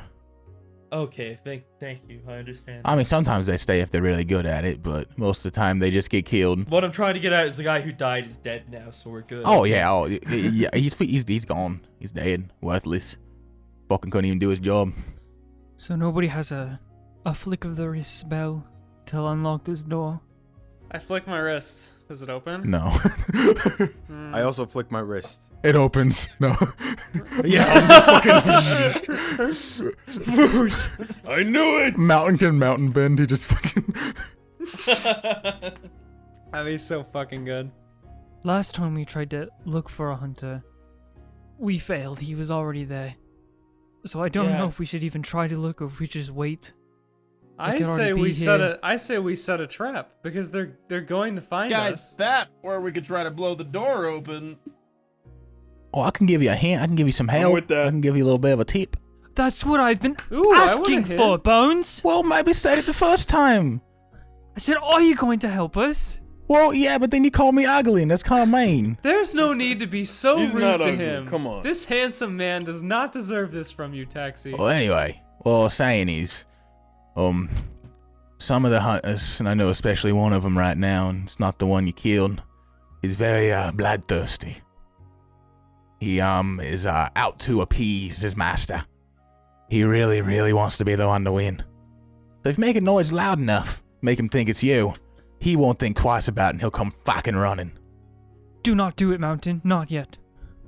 Okay, thank you. I understand. I mean, sometimes they stay if they're really good at it, but most of the time they just get killed. What I'm trying to get at is the guy who died is dead now, so we're good. Oh yeah, yeah, he's gone. He's dead, worthless. Fucking couldn't even do his job. So nobody has a flick of the wrist spell to unlock this door. I flick my wrist. Does it open? No. I also flick my wrist. It opens. No. Yeah, I was just fucking. I knew it. Mountain can mountain bend. He just fucking. That'd be so fucking good. Last time we tried to look for a hunter, we failed. He was already there. So I don't know if we should even try to look or if we just wait. I say we set a trap because they're going to find us. That or we could try to blow the door open. Oh, I can give you a hint. I can give you some help. with that. I can give you a little bit of a tip. That's what I've been Ooh, I asking want a for, hint. Bones. Well, maybe said it the first time. I said, are you going to help us? Well, yeah, but then you called me ugly, and that's kind of mean. There's no need to be so He's rude not to ugly, him. come on. This handsome man does not deserve this from you, Taxi. Well, anyway, what I was saying is, some of the hunters, and I know especially one of them right now, and it's not the one you killed, is very bloodthirsty. He is out to appease his master. He really, really wants to be the one to win. So if you make a noise loud enough, make him think it's you, he won't think twice about it and he'll come fucking running. Do not do it, Mountain. Not yet.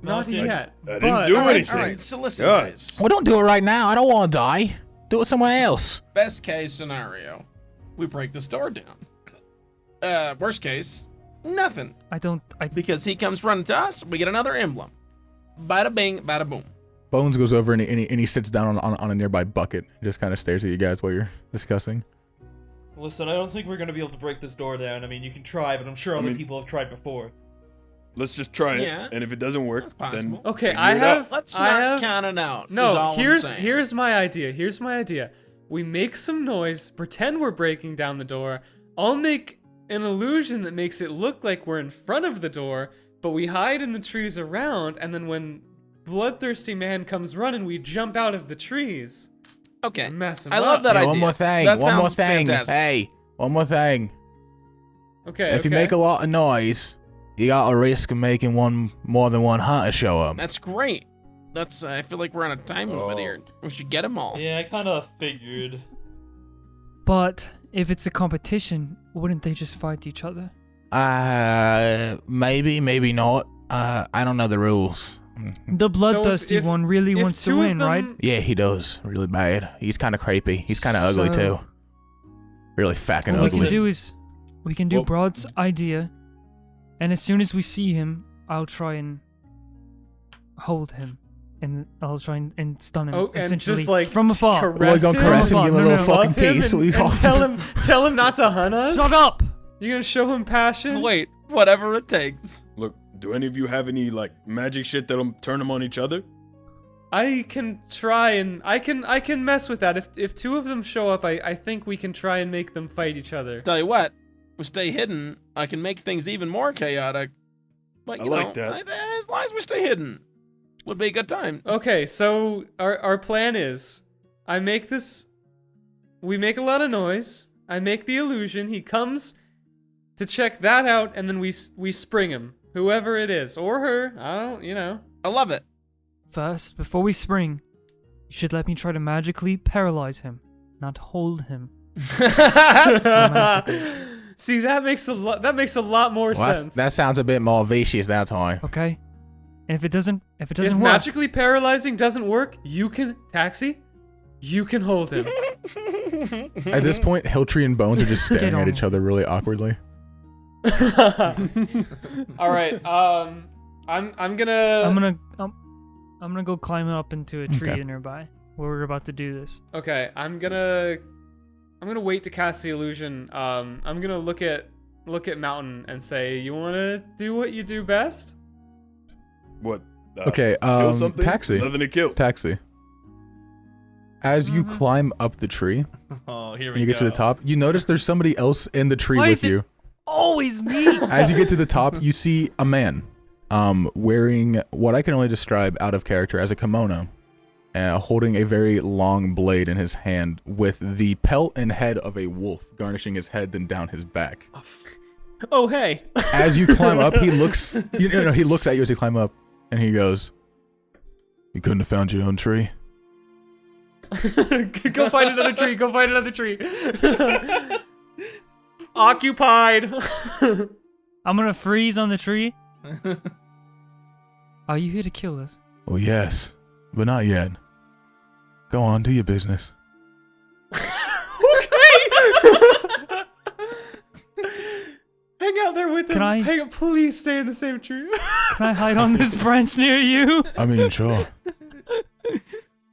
Not yet. I didn't do anything. All right, so listen, God. guys. Well, don't do it right now. I don't want to die. Do it somewhere else. Best case scenario, we break this door down. Worst case, nothing. Because Because he comes running to us, we get another emblem. Bada bing, bada boom. Bones goes over and he sits down on a nearby bucket and just kind of stares at you guys while you're discussing. Listen, I don't think we're gonna be able to break this door down. I mean, you can try, but I'm sure other people have tried before. Let's just try it, Yeah. and if it doesn't work, That's possible. then Okay, figure I it out. have. Let's I not have, count it out. is No, all I'm saying. here's my idea. Here's my idea. We make some noise, pretend we're breaking down the door. I'll make an illusion that makes it look like we're in front of the door, but we hide in the trees around, and then when bloodthirsty man comes running, we jump out of the trees. Okay. Mess him I up. love that Hey, idea. one more thing. That One more sounds thing. fantastic. Hey, one more thing. Okay. If you make a lot of noise, you got a risk of making more than one hunter show up. That's great. I feel like we're on a time limit here. We should get them all. Yeah, I kind of figured. But if it's a competition, wouldn't they just fight each other? Maybe, maybe not. I don't know the rules. The bloodthirsty if- one really if wants to two of win, right? them- Yeah, he does. Really bad. He's kind of creepy. He's kind of ugly, So- too. Really fucking What we ugly. can do is we can do Well- Br'aad's idea, and as soon as we see him, I'll try and hold him, and I'll try and stun him. Oh, and essentially just like from afar. We're like gonna caress him, From give him a afar. little No, no, fucking Love him kiss. and, What are you and talking tell him not to hunt us. Shut up! You're gonna show him passion. Wait, whatever it takes. Look, do any of you have any like magic shit that'll turn them on each other? I can try and I can mess with that. If two of them show up, I think we can try and make them fight each other. Tell you what, we stay hidden. I can make things even more chaotic. But I you like know, that. as long as we stay hidden, would be a good time. Okay, so our plan is, we make a lot of noise. I make the illusion. He comes to check that out, and then we spring him, whoever it is or her. I don't, I love it. First, before we spring, you should let me try to magically paralyze him, not hold him. See, that makes a lot more Well, sense. that sounds a bit more vicious that time. Okay? And if it doesn't if work, magically paralyzing doesn't work, you can hold him. At this point, Hiltree and Bones are just Get staring on at me. each other really awkwardly. All right. I'm gonna. I'm gonna go climb up into a tree Okay. nearby where we're about to do this. Okay, I'm gonna wait to cast the illusion. I'm gonna look at Mountain and say, "You want to do what you do best?" What? Okay, Kill something? Taxi. Nothing to kill. Taxi. As you climb up the tree Oh, here and we you go. get to the top, you notice there's somebody else in the tree Why with is it- you. Always me. As you get to the top, you see a man wearing what I can only describe out of character as a kimono. holding a very long blade in his hand with the pelt and head of a wolf garnishing his head then down his back. Oh, hey. As you climb up, he looks he looks at you as you climb up and he goes, "You couldn't have found your own tree?" Go find another tree. Go find another tree. Occupied. I'm gonna freeze on the tree. Are you here to kill us? Well, yes, but not yet. Go on, do your business. Hang out there with him. Please stay in the same tree. Can I hide on this branch near you? I mean, sure.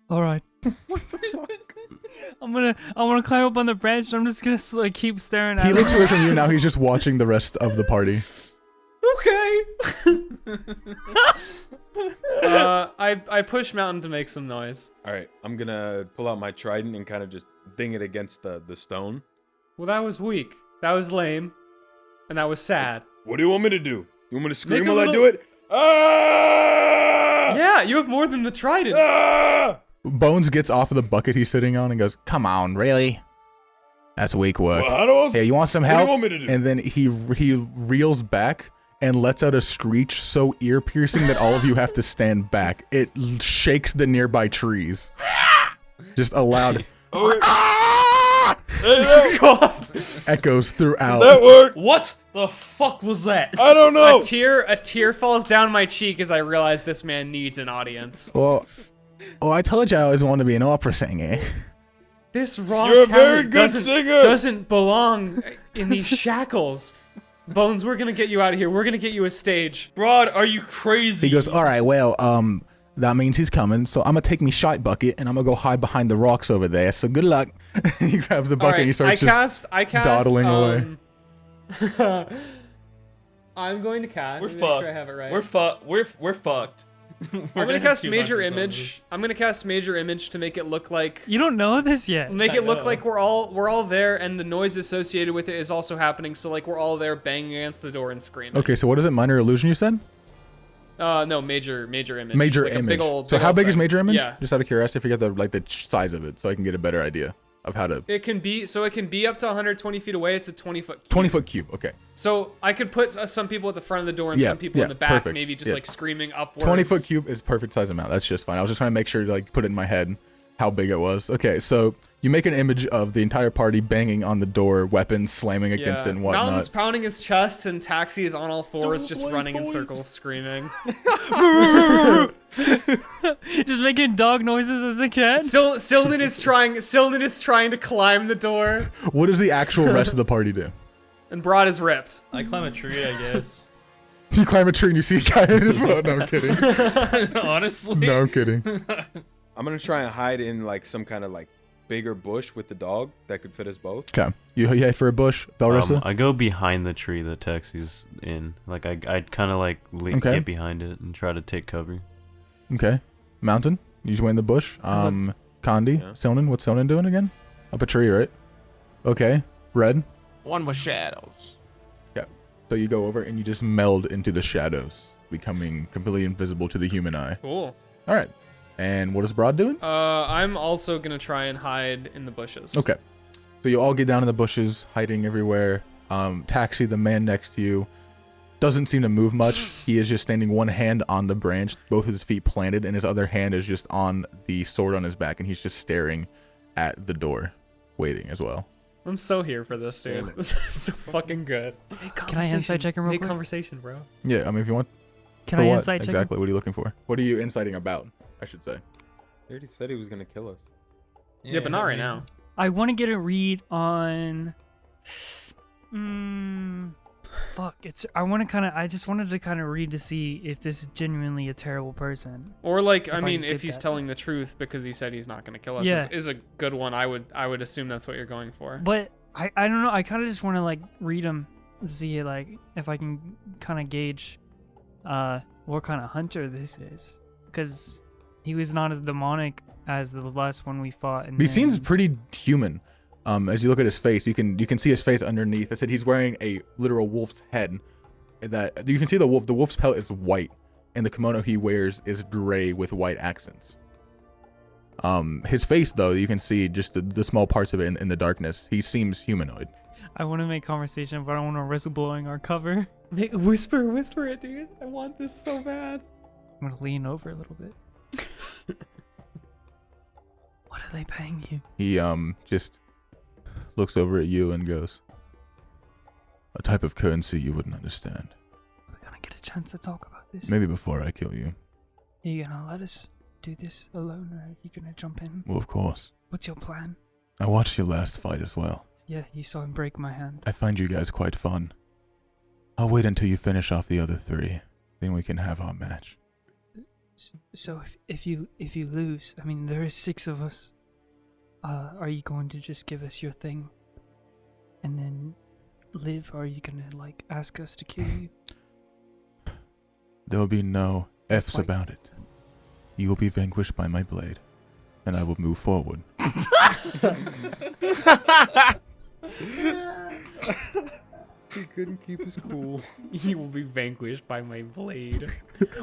All right. What the fuck? I'm gonna climb up on the branch. And I'm just gonna like keep staring at He him. looks away from you now. He's just watching the rest of the party. Okay. I push Mountain to make some noise. All right, I'm gonna pull out my trident and kind of just ding it against the stone. Well, that was weak. That was lame. And that was sad. What do you want me to do? You want me to scream Make a while I little- do it? Ah! Yeah, you have more than the trident. Ah! Bones gets off of the bucket he's sitting on and goes, "Come on, really? That's weak work. Well, how do I- Hey, you want some What do you help?" want me to do? And then he reels back and lets out a screech so ear-piercing that all of you have to stand back. It shakes the nearby trees. Just a loud Hey, that, echoes throughout. that worked. What the fuck was that? I don't know. A tear falls down my cheek as I realize this man needs an audience. Well, I told you I always wanted to be an opera singer. This raw You're a very talent good singer. doesn't belong in these shackles. Bones, we're gonna get you out of here. We're gonna get you a stage. Br'aad, are you crazy? He goes, "All right, well, that means he's coming. So I'm gonna take me shite bucket and I'm gonna go hide behind the rocks over there. So good luck." He grabs the bucket and he starts I cast dawdling away. I'm going to cast. We're let me make fucked. sure I have it right. We're fucked. We're fucked. I'm gonna cast major image. I'm gonna cast major image to make it look like You don't know this yet. make I it look know. like we're all there, and the noise associated with it is also happening. So like we're all there banging against the door and screaming. Okay, so what is it? Minor illusion, you said? No, major image. Major Like a image. big old, So big how old big is thing. major image? Yeah. Just out of curiosity, I forget the size of it, so I can get a better idea of how to. It can be up to 120 feet away. It's a 20-foot. 20-foot cube. Okay. So I could put some people at the front of the door and Yeah, some people yeah, in the back, perfect. maybe just Yeah. like screaming upwards. 20-foot cube is perfect size amount. That's just fine. I was just trying to make sure to like put it in my head how big it was. Okay, so you make an image of the entire party banging on the door, weapons slamming against it and whatnot. Mountain's pounding his chest, and Taxi is on all fours, just running in circles, screaming. Just making dog noises as a cat. Silnan is trying to climb the door, What does the actual rest of the party do? and Br'aad is ripped. I climb a tree, I guess. You climb a tree and you see a guy in his boat. No, I'm kidding. Honestly. No, I'm kidding. I'm gonna try and hide in like some kind of like bigger bush with the dog that could fit us both. Okay. You head for a bush, Velrisa? I go behind the tree that Taxi's in. Like I'd kind of like Okay. get behind it and try to take cover. Okay. Mountain, you just went in the bush. Condi, Yeah. Silnan, what's Silnan doing again? Up a tree, right? Okay. Red. One with shadows. So you go over and you just meld into the shadows, becoming completely invisible to the human eye. Cool. All right. And what is Br'aad doing? I'm also gonna try and hide in the bushes. Okay. So you all get down in the bushes, hiding everywhere. Taxi, the man next to you, doesn't seem to move much. He is just standing one hand on the branch, both his feet planted, and his other hand is just on the sword on his back, and he's just staring at the door, waiting as well. I'm so here for this, dude. Silly. This is so fucking good. Can I insight check him real Make quick? conversation, bro. Yeah, I mean, if you want. Can For I what? insight check him? Exactly. What are you looking for? What are you inciting about, I should say? He already said he was gonna kill us. Yeah, but not right now. I want to get a read on. Fuck. I just wanted to kind of read to see if this is genuinely a terrible person. Or like, If I I mean, did if he's that. telling the truth because he said he's not gonna kill us, Yeah. is a good one. I would assume that's what you're going for. But I don't know. I kind of just want to like read him, see like if I can kind of gauge, what kind of hunter this is, because he was not as demonic as the last one we fought. And He seems pretty human. As you look at his face, you can see his face underneath. I said he's wearing a literal wolf's head. That you can see the wolf. The wolf's pelt is white, and the kimono he wears is gray with white accents. His face, though, you can see just the small parts of it in the darkness. He seems humanoid. I want to make conversation, but I want to risk blowing our cover. Whisper it, dude. I want this so bad. I'm gonna lean over a little bit. What are they paying you? He just looks over at you and goes, "A type of currency you wouldn't understand. We're gonna get a chance to talk about this. Maybe before I kill you." Are you gonna let us do this alone, or are you gonna jump in? Well, of course. What's your plan? I watched your last fight as well. Yeah, you saw him break my hand. I find you guys quite fun. I'll wait until you finish off the other 3. Then we can have our match. So if you lose, I mean there is 6 of us. Are you going to just give us your thing, and then live, or are you gonna like ask us to kill you? There will be no ifs Fight. about it. You will be vanquished by my blade, and I will move forward. He couldn't keep his cool. You will be vanquished by my blade.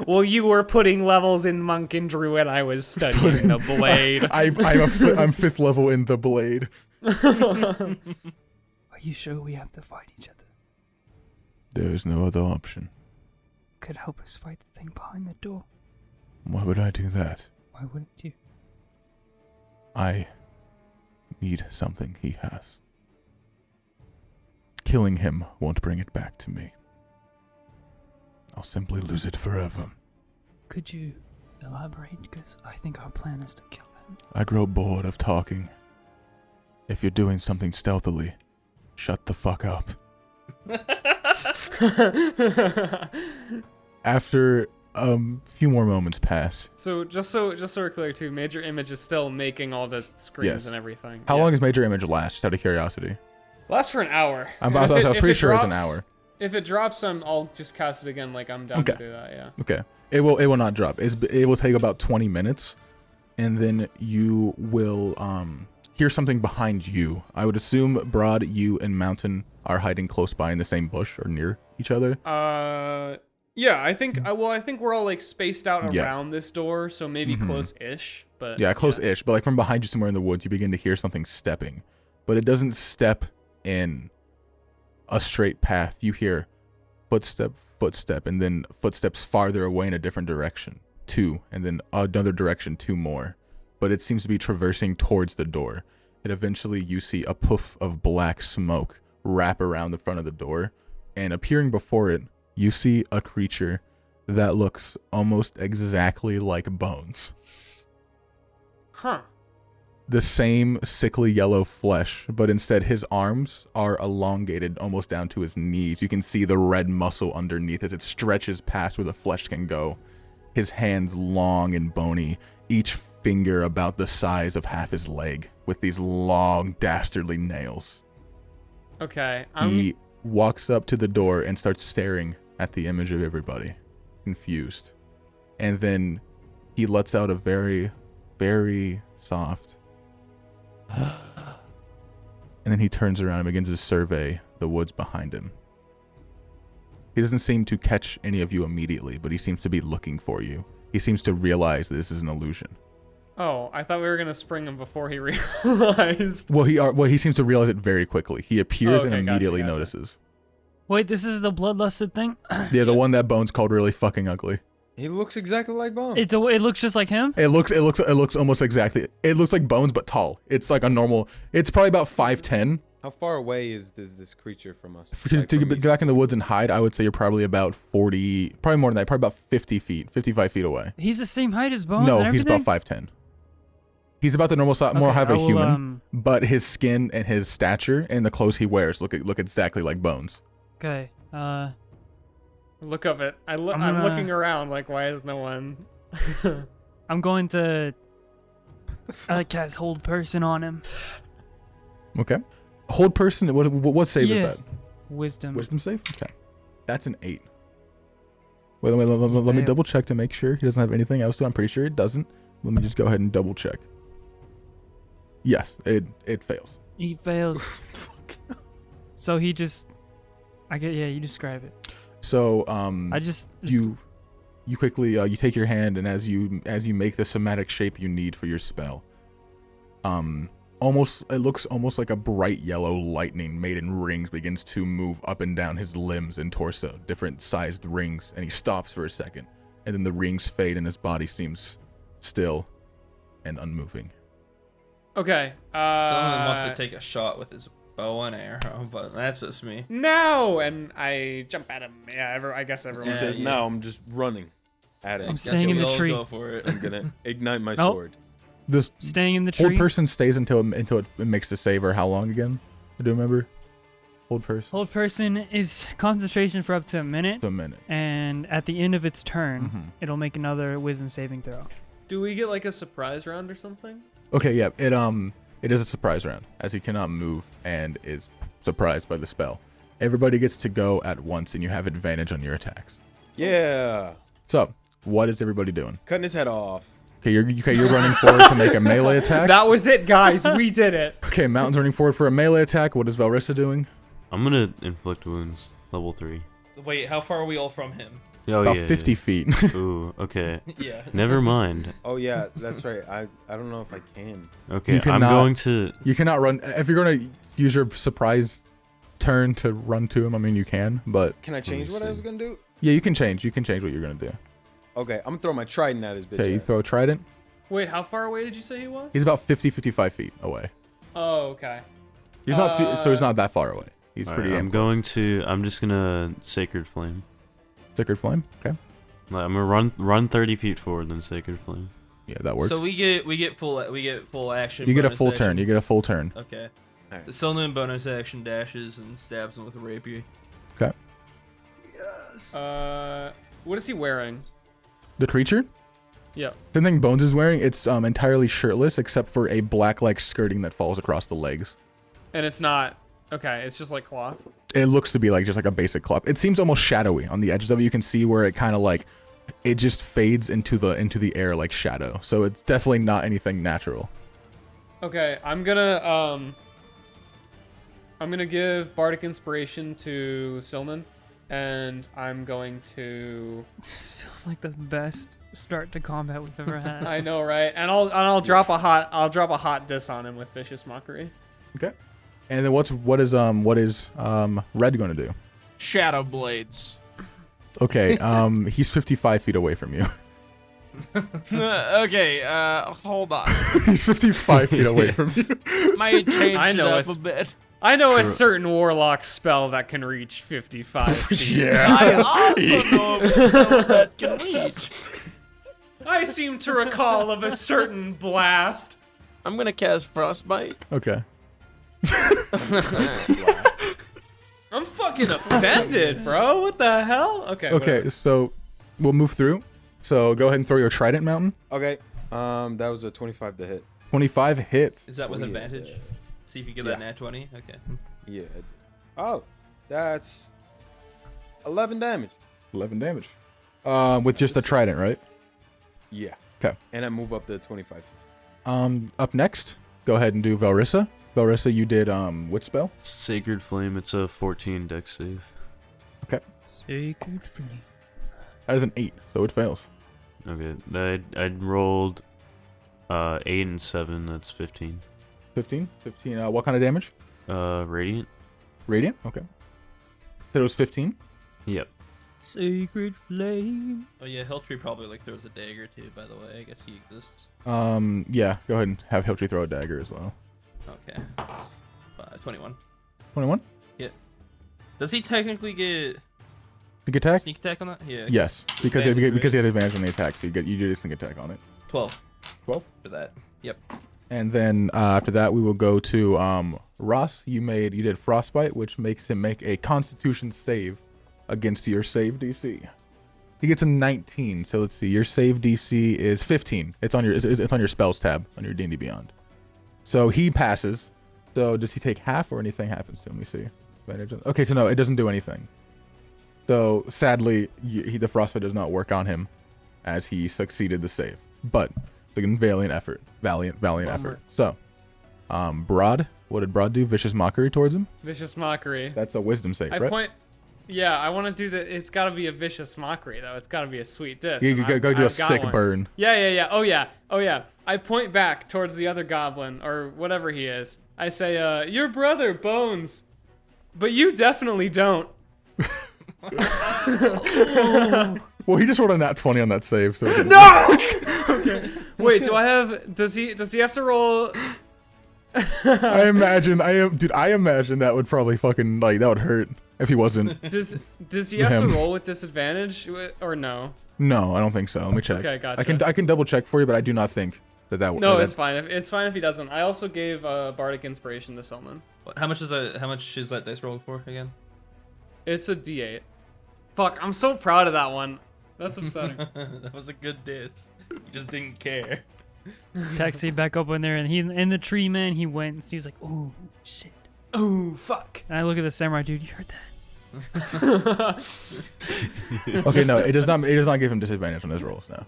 Well, you were putting levels in Monk and Druid, I was studying the blade. I'm 5th level in the blade. Are you sure we have to fight each other? There is no other option. Could help us fight the thing behind the door. Why would I do that? Why wouldn't you? I need something he has. Killing him won't bring it back to me. I'll simply lose it forever. Could you elaborate? Because I think our plan is to kill him. I grow bored of talking. If you're doing something stealthily, shut the fuck up. After a few more moments pass. So just so we're clear too, Major Image is still making all the screens Yes. and everything. How Yeah. long does Major Image last? Just out of curiosity. Lasts for an hour. I And was if pretty it sure it's an drops- hour. If it drops, I'll just cast it again. Like I'm down to Okay. do that. Yeah. Okay. It will not drop. It will take about 20 minutes, and then you will hear something behind you. I would assume Br'aad, you, and Mountain are hiding close by in the same bush or near each other. Yeah. I think we're all like spaced out Yeah. around this door, so maybe Mhm. close-ish. But Yeah, close-ish, but like from behind you somewhere in the woods, you begin to hear something stepping, but it doesn't step in a straight path. You hear footstep, and then footsteps farther away in a different direction, 2, and then another direction, 2 more. But it seems to be traversing towards the door. And eventually you see a puff of black smoke wrap around the front of the door, and appearing before it, you see a creature that looks almost exactly like Bones. Huh. The same sickly yellow flesh, but instead his arms are elongated almost down to his knees. You can see the red muscle underneath as it stretches past where the flesh can go. His hands long and bony, each finger about the size of half his leg, with these long, dastardly nails. Okay. He walks up to the door and starts staring at the image of everybody, confused. And then he lets out a very, very soft and then he turns around and begins to survey the woods behind him. He doesn't seem to catch any of you immediately, but he seems to be looking for you. He seems to realize that this is an illusion. Oh, I thought we were gonna spring him before he realized. Well, he seems to realize it very quickly. He appears and Okay, gotcha, immediately gotcha. notices. Wait, this is the bloodlusted thing? Yeah, the one that Bones called really fucking ugly. He looks exactly like Bones. It looks just like him? It looks almost exactly. It looks like Bones, but tall. It's like a normal. It's probably about 5'10". How far away is this creature from us? To Like, from get back in the woods and hide, I would say you're probably about 40, probably more than that, probably about 50 feet, 55 feet away. He's the same height as Bones? No, and he's about everything? 5'10". He's about the normal size, more Okay, have I a will, human, but his skin and his stature and the clothes he wears look exactly like Bones. Okay, Look of it. I'm gonna- looking around like, why is no one? I'm going to cast Hold Person on him. Okay. Hold person. What save is Yeah. that? Wisdom. Wisdom save. Okay. That's an 8. Wait, let me double check to make sure he doesn't have anything else to. I'm pretty sure it doesn't. Let me just go ahead and double check. Yes, it fails. He fails. So he just... you describe it. So I just you quickly you take your hand, and as you make the somatic shape you need for your spell, it looks almost like a bright yellow lightning made in rings begins to move up and down his limbs and torso, different sized rings, and he stops for a second, and then the rings fade and his body seems still and unmoving. Okay. Someone wants to take a shot with his bow and arrow, but that's just me. No, and I jump at him. Yeah, I guess everyone. He says, yeah. "Now I'm just running at it. I'm staying in the tree. Go for it. I'm gonna ignite my Nope. sword." This Staying in the old tree. person stays until it makes the save, or how long again? I do remember. Old person. Hold person is concentration for up to a minute, A minute. and at the end of its turn, Mhm. it'll make another wisdom saving throw. Do we get like a surprise round or something? Okay, yeah. It is a surprise round, as he cannot move and is surprised by the spell. Everybody gets to go at once, and you have advantage on your attacks. Yeah, So, what is everybody doing? cutting his head off. Okay, you're running forward to make a melee attack. That was it, guys. We did it. Okay, Mountain's running forward for a melee attack. What is Velrisa doing? I'm gonna inflict wounds, level 3. Wait, how far are we all from him? Oh, About yeah, 50 feet. Yeah. Ooh, okay. Yeah. Never mind. Oh yeah, that's right. I don't know if I can. Okay, You I'm cannot- going to. You cannot run. If you're going to use your surprise turn to run to him, I mean, you can, but Can I change me what I see. was gonna do? yeah, you can change. You can change what you're going to do. Okay, I'm gonna throw my trident at his bitch. Okay, you ass. throw a trident. Wait, how far away did you say he was? He's about 55 feet away. Oh, okay. He's not, so he's not that far away. He's All pretty right, damn close. I'm just gonna Sacred Flame. Sacred Flame? Okay. Like, I'm gonna run 30 feet forward, then Sacred Flame. Yeah, that works. So we get full action. you get a bonus full action. turn. You get a full turn. Okay. Alright. The Sylvan bonus action dashes and stabs him with a rapier. Okay. What is he wearing? The creature? Yeah. The thing Bones is wearing, it's entirely shirtless except for a black like skirting that falls across the legs. And it's not. Okay, it's just like cloth. It looks to be like just like a basic cloth. It seems almost shadowy on the edges of it. You can see where it kind of like it just fades into the air like shadow. So it's definitely not anything natural. Okay, I'm gonna give Bardic Inspiration to Silnan, and I'm going to. This feels like the best start to combat we've ever had. I know, right? And I'll drop a hot diss on him with Vicious Mockery. Okay. And then what is Red going to do? Shadow Blades. Okay. He's 55 feet away from you. Okay, hold on. He's 55 feet away from you. Might change I know it up it's- a bit. I know a certain warlock spell that can reach 55 feet. Yeah. I also know of a spell that can reach. I seem to recall of a certain blast. I'm gonna cast Frostbite. Okay. I'm fucking offended, bro. What the hell? Okay. Okay. whatever. So we'll move through. So go ahead and throw your trident, Mountain. Okay. That was a 25 to hit. 25 hits. Is that with Yeah. advantage? See if you get Yeah. that nat 20. Okay. Yeah. Oh, that's 11 damage. 11 damage. With just a trident, right? Yeah. 'Kay. And I move up to 25. Up next, go ahead and do Velrisa. Velrisa, you did which spell? Sacred Flame. It's a 14 dex save. Sacred flame. That is an 8, so it fails. Okay. I rolled 8 and 7. That's 15. 15. What kind of damage? Radiant. Radiant. Okay. So it was 15. Yep. Sacred flame. Oh yeah, Hilltree probably like throws a dagger too. By the way, I guess he exists. Yeah. Go ahead and have Hiltree throw a dagger as well. Okay. 21. 21. Does he technically get Sneak attack. sneak attack on that? Yeah. I Yes, guess because advantage, because he right? has advantage on the attack, so you do a sneak attack on it. 12 12. for that. Yep. And then after that, we will go to Ross. You did Frostbite, which makes him make a Constitution save against your save DC. He gets a 19. So let's see, your save DC is 15. It's on your spells tab on your D&D Beyond. So he passes. So does he take half or anything happens to him? We see. Okay, so no, it doesn't do anything. So sadly, the Frostbite does not work on him, as he succeeded the save. But it's a valiant effort. Valiant effort. So, Br'aad, what did Br'aad do? Vicious Mockery towards him? Vicious Mockery. That's a wisdom save, right? Yeah, I want to do the. It's got to be a vicious mockery though. It's got to be a sweet diss. You and go do a I've got sick one. burn. Yeah. Oh yeah. I point back towards the other goblin or whatever he is. I say, your brother Bones, but you definitely don't. Well, he just rolled a nat 20 on that save, so No. Okay. Wait. So I have. Does he have to roll? I imagine that would probably fucking like that would hurt if he wasn't. Does he have to roll with disadvantage or no? No, I don't think so. Let me check. Okay, gotcha. I can double check for you, but I do not think that would. No, it's fine. It's fine if he doesn't. I also gave bardic inspiration to Selman. How much is that dice roll for again? It's a D8. Fuck, I'm so proud of that one. That's upsetting. That was a good diss. You just didn't care. Taxi back up in there, and he in the tree, man. He went, and Steve's like, "Oh shit, Oh fuck." and I look at the samurai dude. You heard that? Okay, no, it does not give him disadvantage on his rolls now.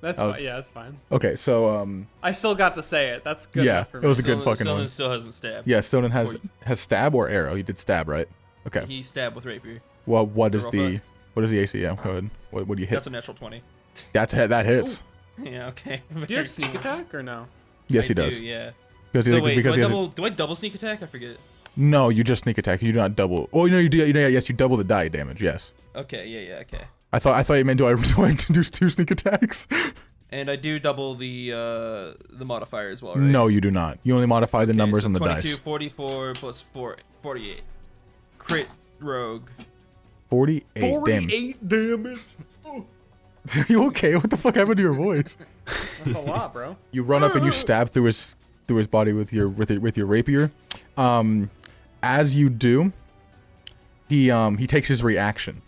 That's fine. Yeah, that's fine. Okay, so I still got to say it. That's good yeah, enough for it me. was a good fucking one. Still hasn't stabbed. Yeah, Stonen has stab or arrow. He did stab, right? Okay. He stabbed with rapier. Well, what is roll the AC? Yeah, go ahead. What do you hit? That's a natural 20. That hits. Yeah, okay. Do you have sneak attack or no? Yes, I he does. do, yeah. Because So wait, because do I double sneak attack? I forget. No, you just sneak attack. You do not double. Oh, no, you do. Yes, you double the die damage. Yes. Okay, yeah, okay. I thought you meant do I do 2 sneak attacks? And I do double the modifier as well, right? No, you do not. You only modify the numbers so on the 22, dice. 44 plus 4, 48. Crit rogue. 48 damage. Are you okay? What the fuck happened to your voice? That's a lot, bro. You run up and you stab through his body with your rapier. As you do, he takes his reaction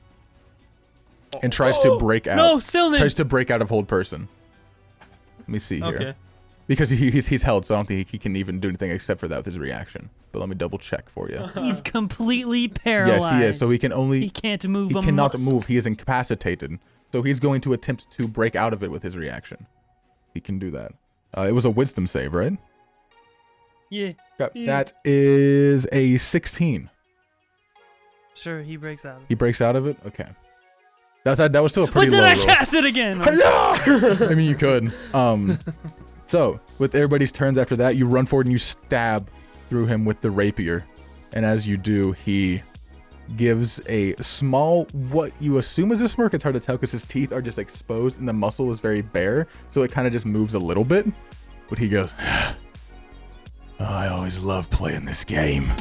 and tries to break out. No, Silnan. Tries to break out of hold person. Let me see here. Okay. Because he's held, so I don't think he can even do anything except for that with his reaction. But let me double check for you. He's completely paralyzed. Yes, he is. So he can only. He can't move. He a cannot muscle. move. He is incapacitated. So he's going to attempt to break out of it with his reaction. He can do that. It was a wisdom save, right? Yeah. That is a 16. Sure, he breaks out. He breaks out of it. Okay. That was still a pretty But low then I roll. cast it again. I mean, you could. So with everybody's turns after that, you run forward and you stab through him with the rapier, and as you do, he gives a small, what you assume is a smirk. It's hard to tell because his teeth are just exposed and the muscle is very bare, so it kind of just moves a little bit. But he goes, Oh, I always loved playing this game.